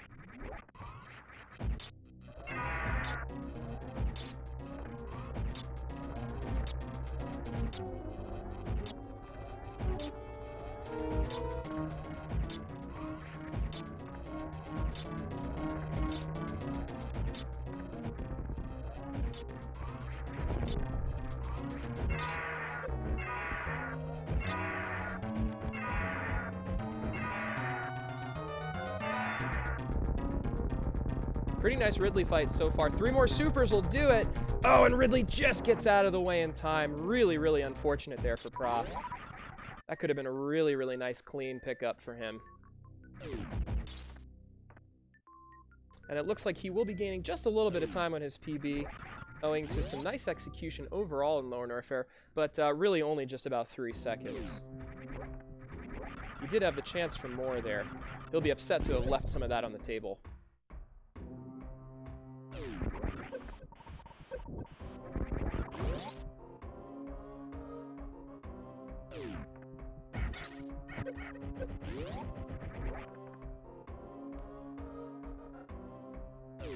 [SPEAKER 1] Pretty nice Ridley fight so far. 3 more supers will do it. Oh, and Ridley just gets out of the way in time. Really, really unfortunate there for Prof. That could have been a really, really nice clean pickup for him. And it looks like he will be gaining just a little bit of time on his PB, owing to some nice execution overall in Lower Norfair, but really only just about 3 seconds. He did have the chance for more there. He'll be upset to have left some of that on the table.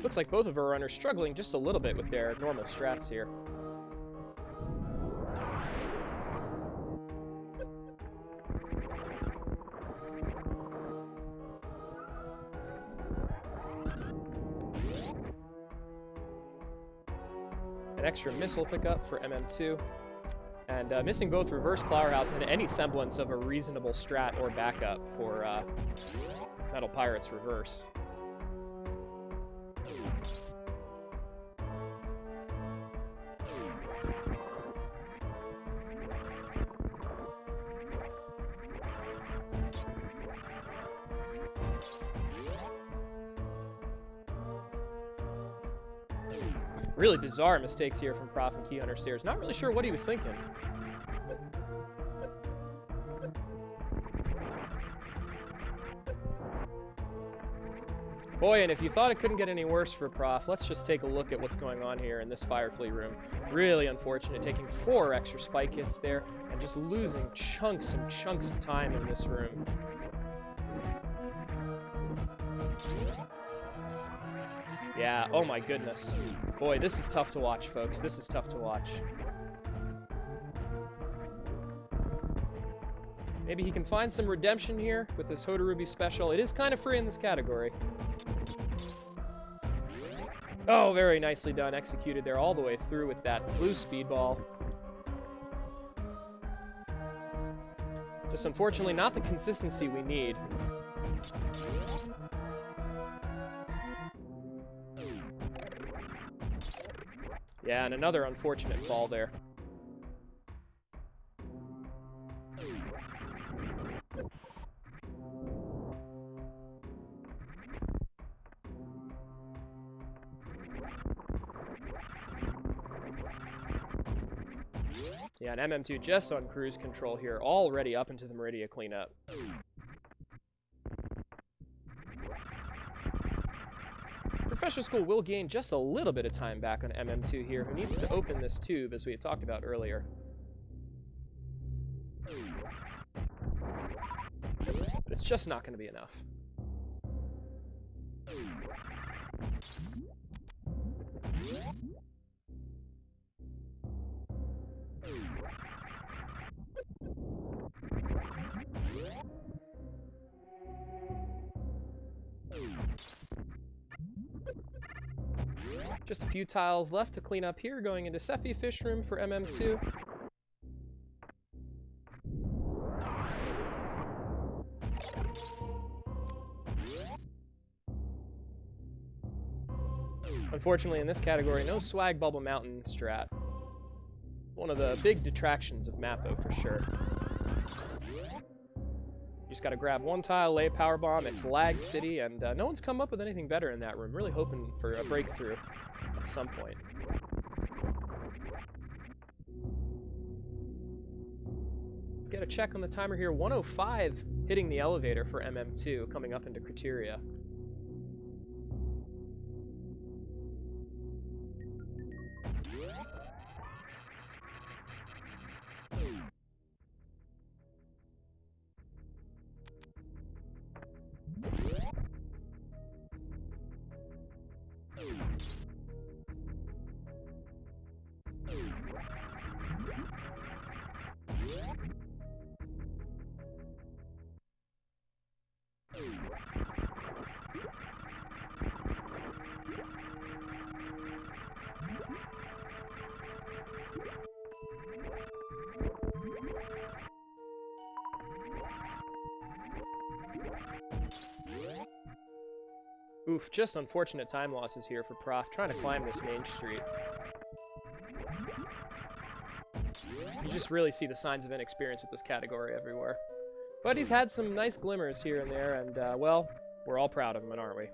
[SPEAKER 1] Looks like both of our runners struggling just a little bit with their normal strats here. An extra missile pickup for MM2. And missing both reverse Plower House and any semblance of a reasonable strat or backup for Metal Pirates reverse. Really bizarre mistakes here from Prof and Key Hunter Stairs. Not really sure what he was thinking. Boy, and if you thought it couldn't get any worse for Prof, let's just take a look at what's going on here in this Firefly room. Really unfortunate, taking 4 extra spike hits there and just losing chunks and chunks of time in this room. Yeah, oh my goodness. Boy, this is tough to watch, folks. This is tough to watch. Maybe he can find some redemption here with this Hotarubi special. It is kind of free in this category. Oh, very nicely done. Executed there all the way through with that blue speedball. Just unfortunately not the consistency we need. Yeah, and another unfortunate fall there. Yeah, and MM2 just on cruise control here, already up into the Meridia cleanup. Professional School will gain just a little bit of time back on MM2 here, who needs to open this tube, as we had talked about earlier. But it's just not going to be enough. Just a few tiles left to clean up here, going into Cephi Fish Room for MM2. Unfortunately, in this category, no Swag Bubble Mountain strat. One of the big detractions of Mapo, for sure. You just got to grab one tile, lay a power bomb. It's Lag City, and no one's come up with anything better in that room. Really hoping for a breakthrough at some point. Let's get a check on the timer here. 105 hitting the elevator for MM2, coming up into Criteria. Oof, just unfortunate time losses here for Prof, trying to climb this main street. You just really see the signs of inexperience with this category everywhere. But he's had some nice glimmers here and there, and, well, we're all proud of him, aren't we?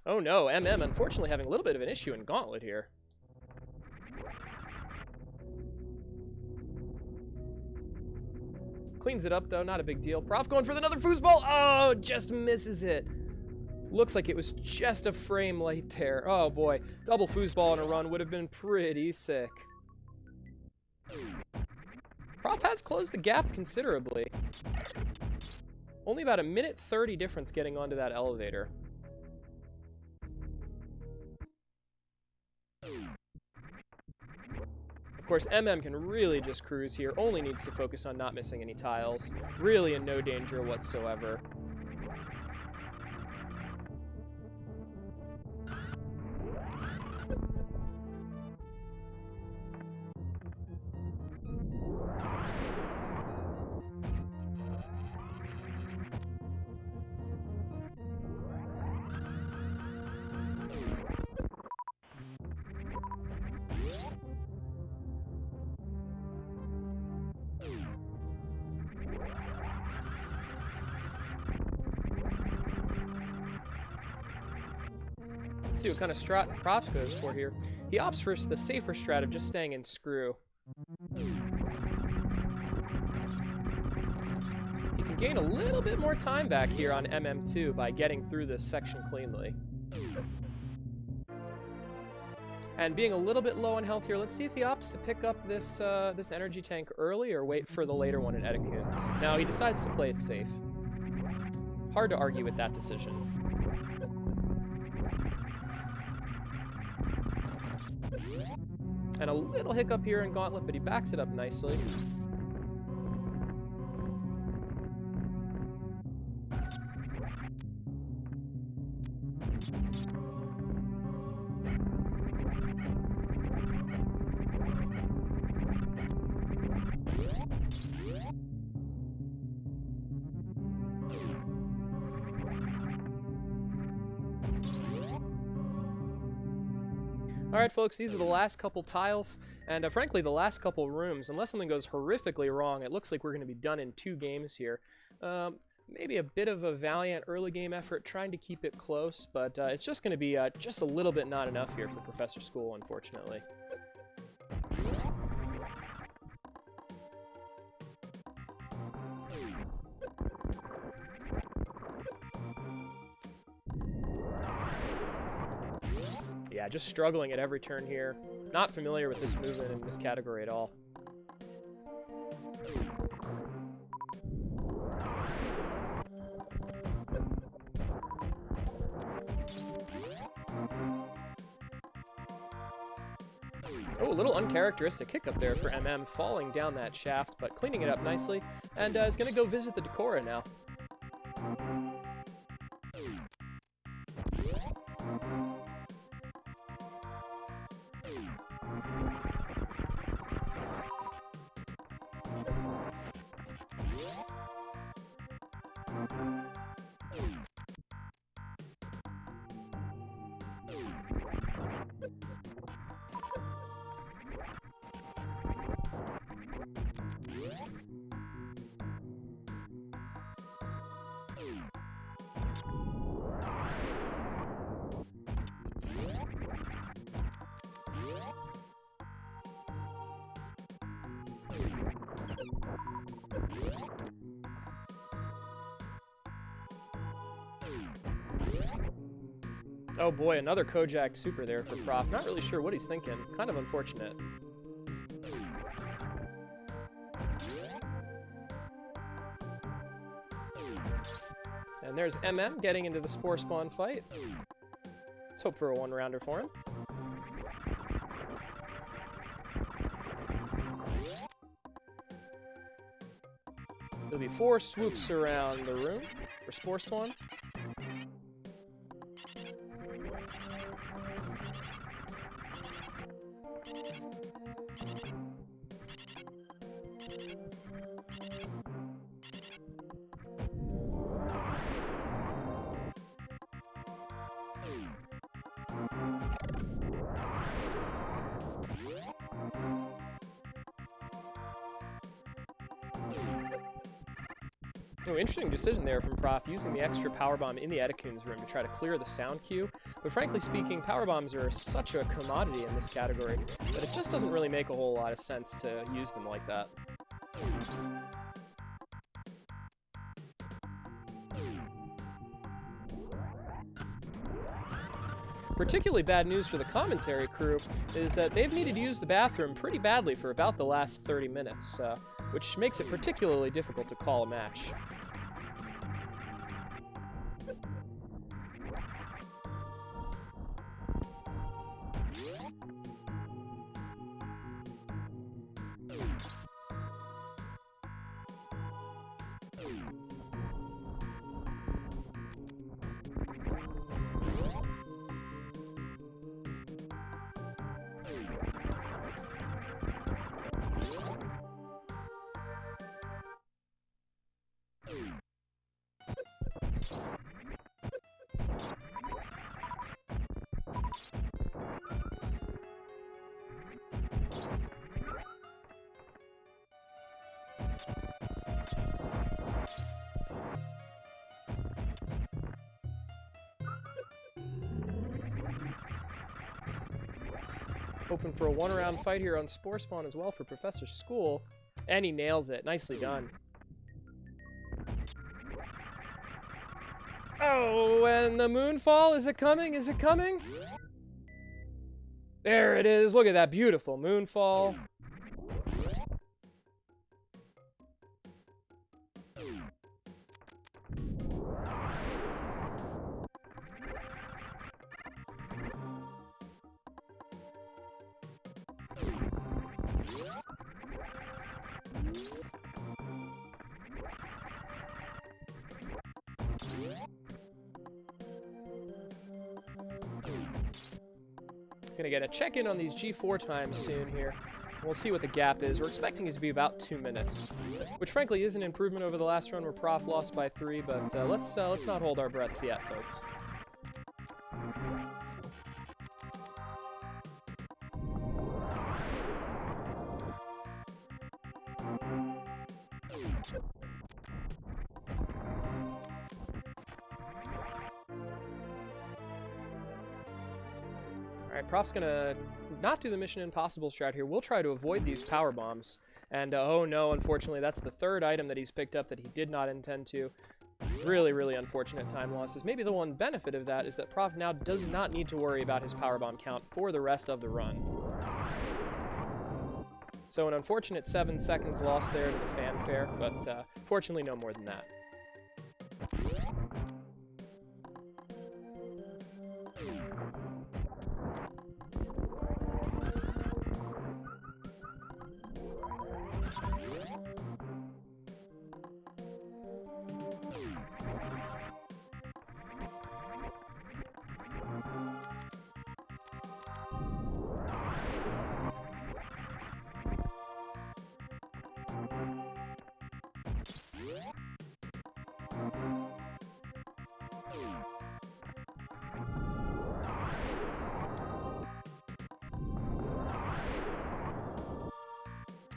[SPEAKER 1] Oh no, MM unfortunately having a little bit of an issue in Gauntlet here. Cleans it up, though. Not a big deal. Prof going for another foosball. Oh, just misses it. Looks like it was just a frame late there. Oh, boy. Double foosball on a run would have been pretty sick. Prof has closed the gap considerably. Only about a minute 30 difference getting onto that elevator. Of course, MM can really just cruise here, only needs to focus on not missing any tiles. Really in no danger whatsoever. Let's see what kind of strat Props goes for here. He opts for the safer strat of just staying in screw. He can gain a little bit more time back here on MM2 by getting through this section cleanly. And being a little bit low on health here, let's see if he opts to pick up this this energy tank early or wait for the later one in Edekun's. No, he decides to play it safe. Hard to argue with that decision. And a little hiccup here in Gauntlet, but he backs it up nicely. Alright folks, these are the last couple tiles, and frankly the last couple rooms. Unless something goes horrifically wrong, it looks like we're going to be done in 2 games here. Maybe a bit of a valiant early game effort trying to keep it close, but it's just going to be just a little bit not enough here for Professor School, unfortunately. Yeah, just struggling at every turn here. Not familiar with this movement in this category at all. Oh, a little uncharacteristic kick up there for MM, falling down that shaft, but cleaning it up nicely, and is going to go visit the Decora now. Oh boy, another Kojak super there for Prof. Not really sure what he's thinking. Kind of unfortunate. And there's MM getting into the Spore Spawn fight. Let's hope for a one-rounder for him. There'll be 4 swoops around the room for Spore Spawn. Oh, interesting decision there from Prof, using the extra power bomb in the Edekun's room to try to clear the sound queue. But frankly speaking, power bombs are such a commodity in this category that it just doesn't really make a whole lot of sense to use them like that. Particularly bad news for the commentary crew is that they've needed to use the bathroom pretty badly for about the last 30 minutes, which makes it particularly difficult to call a match. Hoping for a one-round fight here on Spore Spawn as well for Professor School. And he nails it. Nicely done. Oh, and the moonfall, is it coming? Is it coming? There it is. Look at that beautiful moonfall. Gonna get a check-in on these G4 times soon here. We'll see what the gap is. We're expecting it to be about 2 minutes, which frankly is an improvement over the last run where Prof lost by 3, but let's not hold our breaths yet, folks. Alright, Prof's gonna not do the Mission Impossible strat here. We'll try to avoid these power bombs. And oh no, unfortunately, that's the third item that he's picked up that he did not intend to. Really, really unfortunate time losses. Maybe the one benefit of that is that Prof now does not need to worry about his power bomb count for the rest of the run. So an unfortunate 7 seconds lost there to the fanfare, but fortunately no more than that.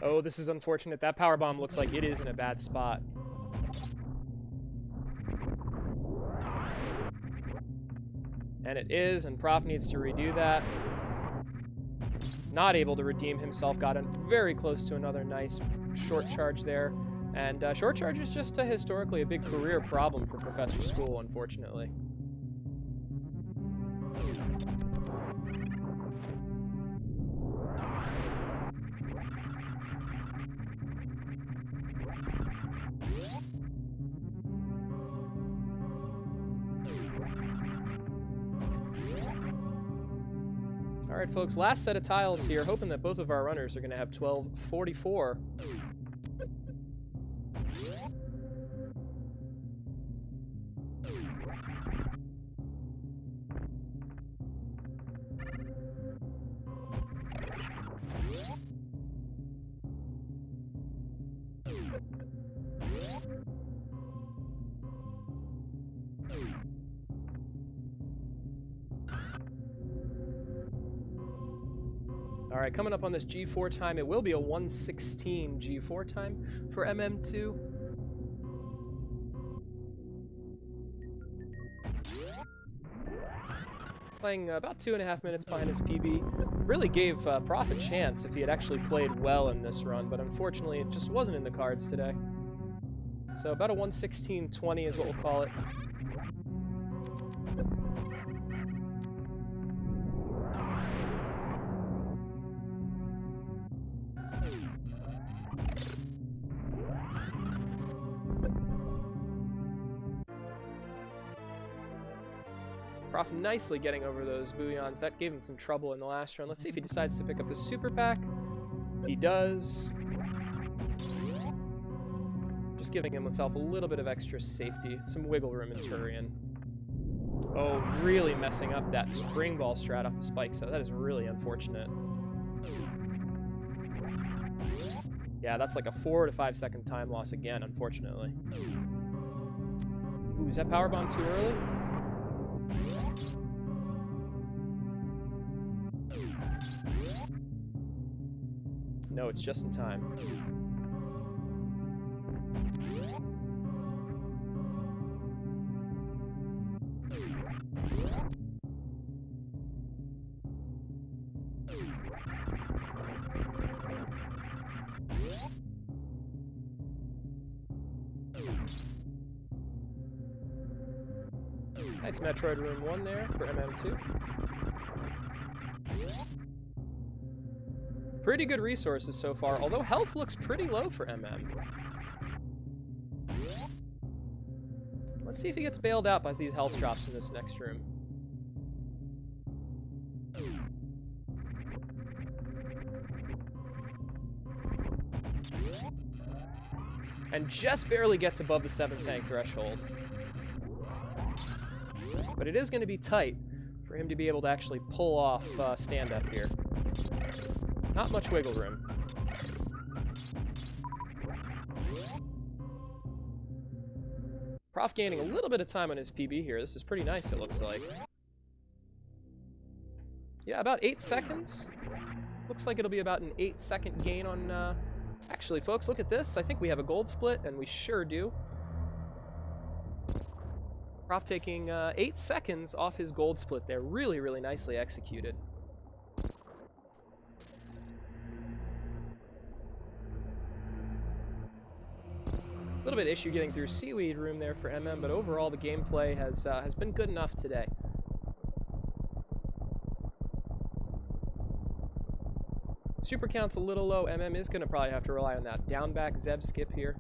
[SPEAKER 1] Oh, this is unfortunate. That power bomb looks like it is in a bad spot. And it is, and Prof needs to redo that. Not able to redeem himself. Got very close to another nice short charge there. And short charge is just historically a big career problem for Professor School, unfortunately. Alright, folks, last set of tiles here, hoping that both of our runners are going to have 12:44. Alright, coming up on this G4 time, it will be a 1:16 G4 time for MM2. Playing about 2.5 minutes behind his PB. Really gave Prof a chance if he had actually played well in this run, but unfortunately it just wasn't in the cards today. So about a 1:16.20 is what we'll call it. Prof nicely getting over those bouillons. That gave him some trouble in the last run. Let's see if he decides to pick up the super pack. He does. Just giving himself a little bit of extra safety, some wiggle room in Turian. Oh, really messing up that spring ball strat off the spike, so that is really unfortunate. Yeah, that's like a 4 to 5 second time loss again, unfortunately. Ooh, is that powerbomb too early? No, it's just in time. Nice Metroid room 1 there for MM2. Pretty good resources so far, although health looks pretty low for MM. Let's see if he gets bailed out by these health drops in this next room. And just barely gets above the 7 tank threshold. But it is going to be tight for him to be able to actually pull off stand-up here. Not much wiggle room. Prof gaining a little bit of time on his PB here. This is pretty nice, it looks like. Yeah, about 8 seconds. Looks like it'll be about an 8-second gain on... Actually, folks, look at this. I think we have a gold split, and we sure do. Prof taking 8 seconds off his gold split there. Really, really nicely executed. A little bit issue getting through Seaweed Room there for MM, but overall the gameplay has been good enough today. Super count's a little low. MM is going to probably have to rely on that down back Zeb skip here.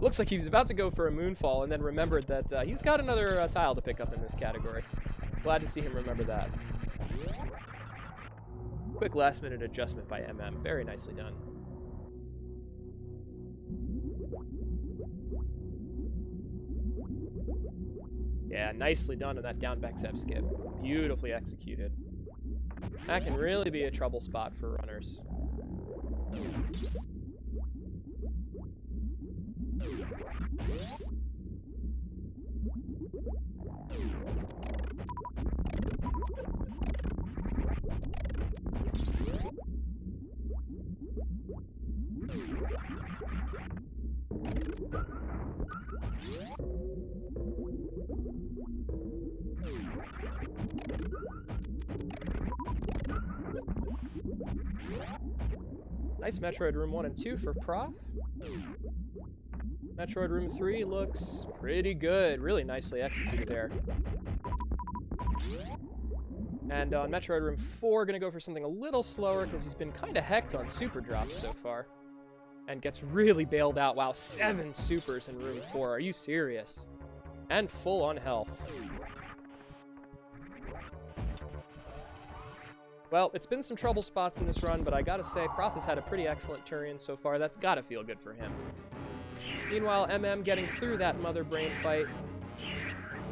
[SPEAKER 1] Looks like he was about to go for a moonfall and then remembered that he's got another tile to pick up in this category. Glad to see him remember that. Quick last minute adjustment by MM. Very nicely done. Yeah, nicely done on that down back Zeb skip. Beautifully executed. That can really be a trouble spot for runners. Nice Metroid Room 1 and 2 for Prof. Metroid Room 3 looks pretty good. Really nicely executed there. And on Metroid Room 4, gonna go for something a little slower because he's been kind of hecked on super drops so far. And gets really bailed out. Wow, 7 supers in Room 4. Are you serious? And full on health. Well, it's been some trouble spots in this run, but I gotta say, Prof has had a pretty excellent turn so far. That's gotta feel good for him. Meanwhile, MM getting through that mother brain fight.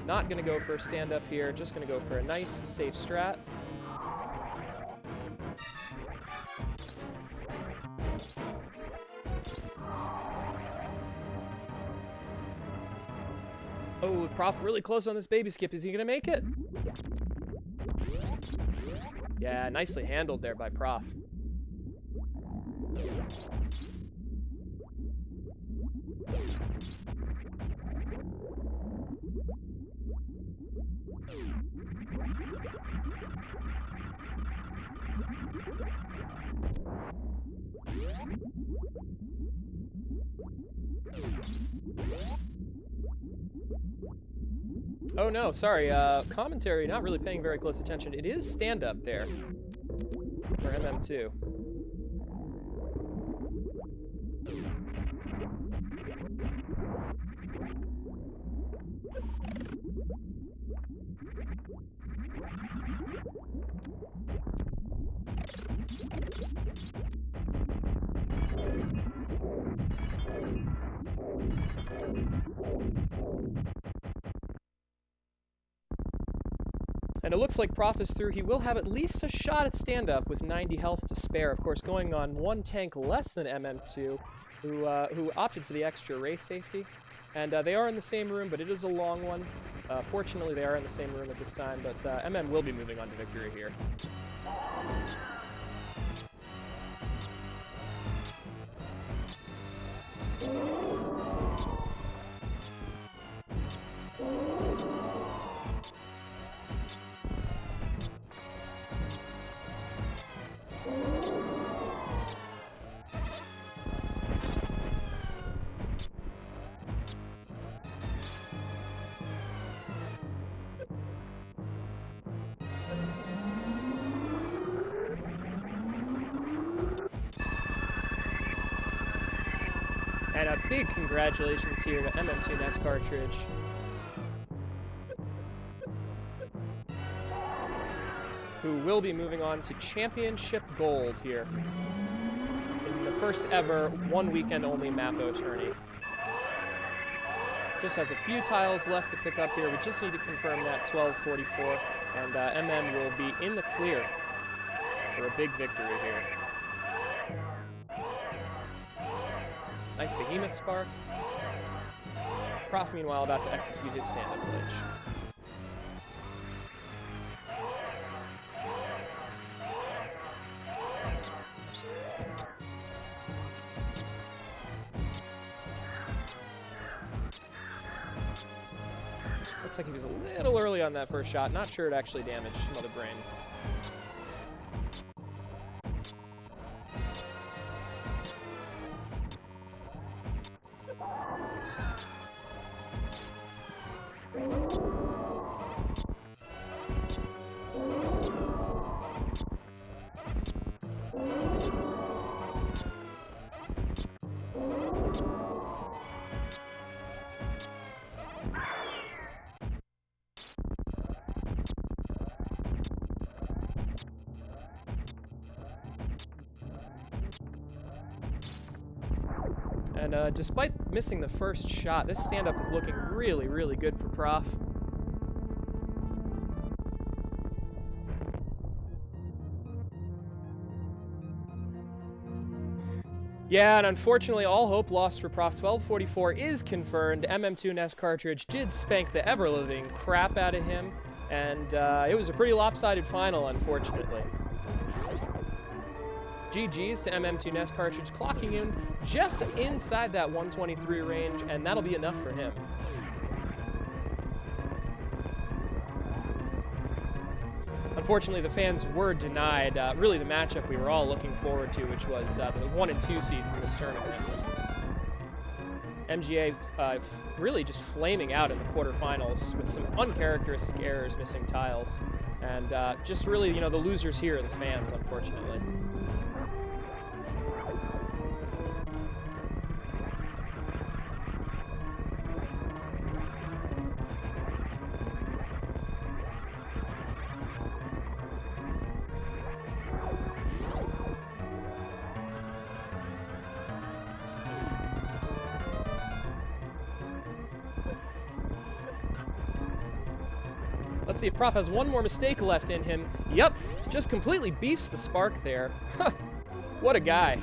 [SPEAKER 1] Not gonna go for a stand-up here, just gonna go for a nice, safe strat. Oh, Prof really close on this baby skip. Is he gonna make it? Yeah, nicely handled there by Prof. Oh no, sorry, commentary not really paying very close attention. It is stand-up there for MM2. And it looks like Prof is through. He will have at least a shot at stand-up with 90 health to spare. Of course, going on 1 tank less than MM2, who opted for the extra race safety. And they are in the same room, but it is a long one. Fortunately, they are in the same room at this time, but MM will be moving on to victory here. And a big congratulations here to MM2 NES Cartridge. Who will be moving on to Championship Gold here in the first ever 1 weekend only Mapo tourney. just has a few tiles left to pick up here. We just need to confirm that 1244, and MM will be in the clear for a big victory here. Nice Behemoth Spark. Prof, meanwhile, about to execute his stand-up glitch. Looks like he was a little early on that first shot. Not sure it actually damaged Mother Brain. And despite missing the first shot, this stand-up is looking really, really good for Prof. Yeah, and unfortunately, all hope lost for Prof. 1244 is confirmed. MM2 NES cartridge did spank the ever-living crap out of him, and it was a pretty lopsided final, unfortunately. GG's to MM2 NES cartridge, clocking in just inside that 123 range, and that'll be enough for him. Unfortunately, the fans were denied really the matchup we were all looking forward to, which was the 1 and 2 seeds in this tournament. MGA really just flaming out in the quarterfinals with some uncharacteristic errors, missing tiles, and just really, you know, the losers here are the fans, unfortunately. Let's see if Prof has one more mistake left in him. Yep, just completely beefs the spark there. What a guy.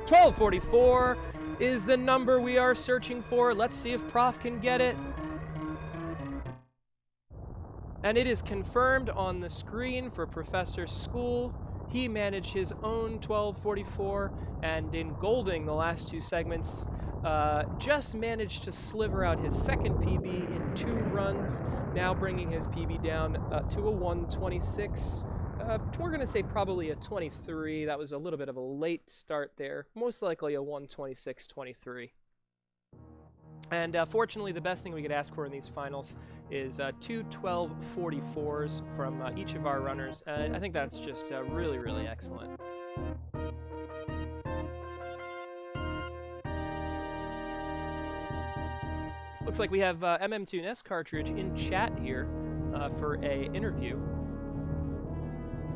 [SPEAKER 1] $12.44 is the number we are searching for. Let's see if Prof can get it. And it is confirmed on the screen for Professor School. He managed his own 12.44, and in golding the last two segments, just managed to sliver out his second PB in 2 runs, now bringing his PB down to a 126. We're going to say probably a 23. That was a little bit of a late start there. Most likely a 126-23. And fortunately, the best thing we could ask for in these finals is 2 12.44s from each of our runners. I think that's just really, really excellent. Looks like we have MM2 NES cartridge in chat here for a interview.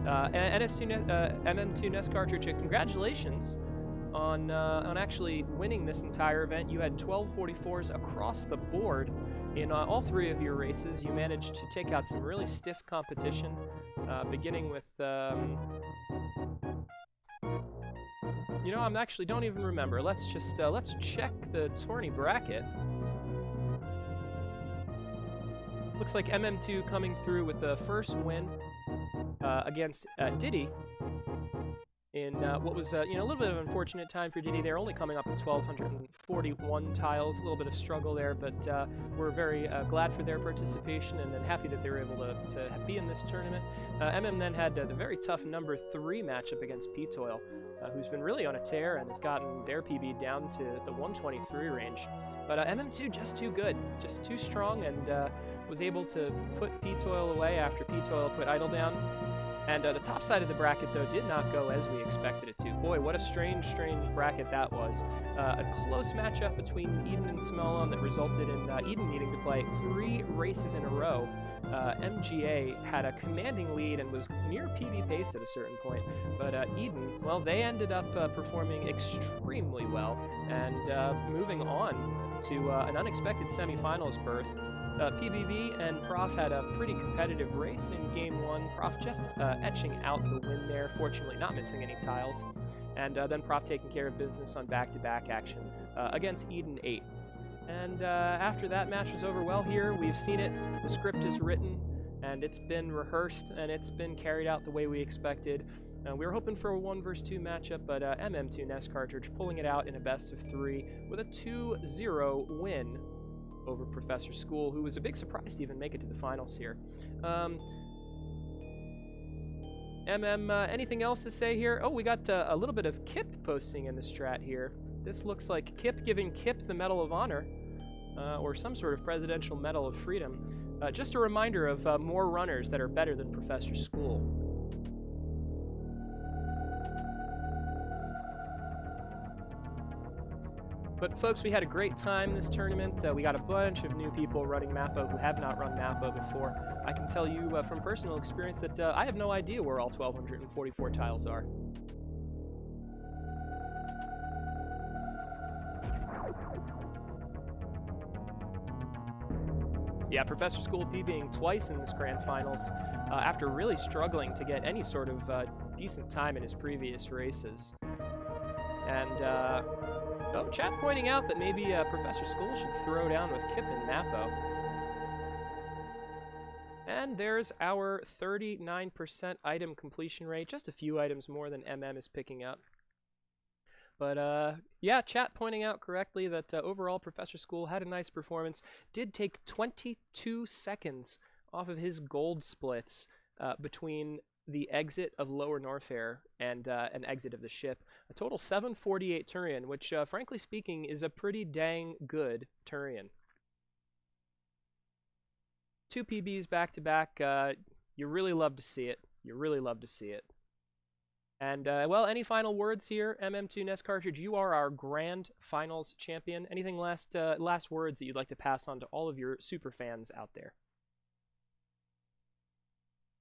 [SPEAKER 1] MM2 NES cartridge, congratulations on actually winning this entire event. You had 12.44s across the board in all 3 of your races. You managed to take out some really stiff competition, beginning with, you know, I'm actually don't even remember. Let's just let's check the tourney bracket. Looks like MM2 coming through with the first win against Diddy in what was you know, a little bit of an unfortunate time for Diddy. They're only coming up with 1,241 tiles, a little bit of struggle there, but we're very glad for their participation and then happy that they were able to be in this tournament. MM then had the very tough number 3 matchup against P-Toil, who's been really on a tear and has gotten their PB down to the 123 range. But MM2 just too good, just too strong, and was able to put P-Toil away after P-Toil put Idle down. And the top side of the bracket, though, did not go as we expected it to. Boy, what a strange bracket that was. A close matchup between Eden and Smellon that resulted in Eden needing to play 3 races in a row. MGA had a commanding lead and was near PB pace at a certain point. But Eden, well, they ended up performing extremely well and moving on to an unexpected semifinals berth. PBB and Prof had a pretty competitive race in Game 1. Prof just etching out the win there, fortunately not missing any tiles. And then Prof taking care of business on back-to-back action against Eden 8. And after that match was over, well, here we've seen it. The script is written, and it's been rehearsed, and it's been carried out the way we expected. We were hoping for a 1 vs 2 matchup, but MM2 Nest Cartridge pulling it out in a best of 3 with a 2-0 win over Professor School, who was a big surprise to even make it to the finals here. Anything else to say here? Oh, we got a little bit of Kip posting in the strat here. This looks like Kip giving Kip the Medal of Honor, or some sort of Presidential Medal of Freedom. Just a reminder of more runners that are better than Professor School. But folks, we had a great time this tournament. We got a bunch of new people running Mapo who have not run Mapo before. I can tell you from personal experience that I have no idea where all 1,244 tiles are. Yeah, Professor School PBing twice in this grand finals after really struggling to get any sort of decent time in his previous races. And oh, chat pointing out that maybe Professor School should throw down with Kip and Mapo. And there's our 39% item completion rate, just a few items more than MM is picking up. But yeah, chat pointing out correctly that overall Professor School had a nice performance, did take 22 seconds off of his gold splits between the exit of Lower Norfair and an exit of the ship. A total 748 Turian, which frankly speaking is a pretty dang good Turian. 2 PBs back to back. You really love to see it. You really love to see it. And well, any final words here, MM2 Nest Cartridge? You are our grand finals champion. Anything last words that you'd like to pass on to all of your super fans out there?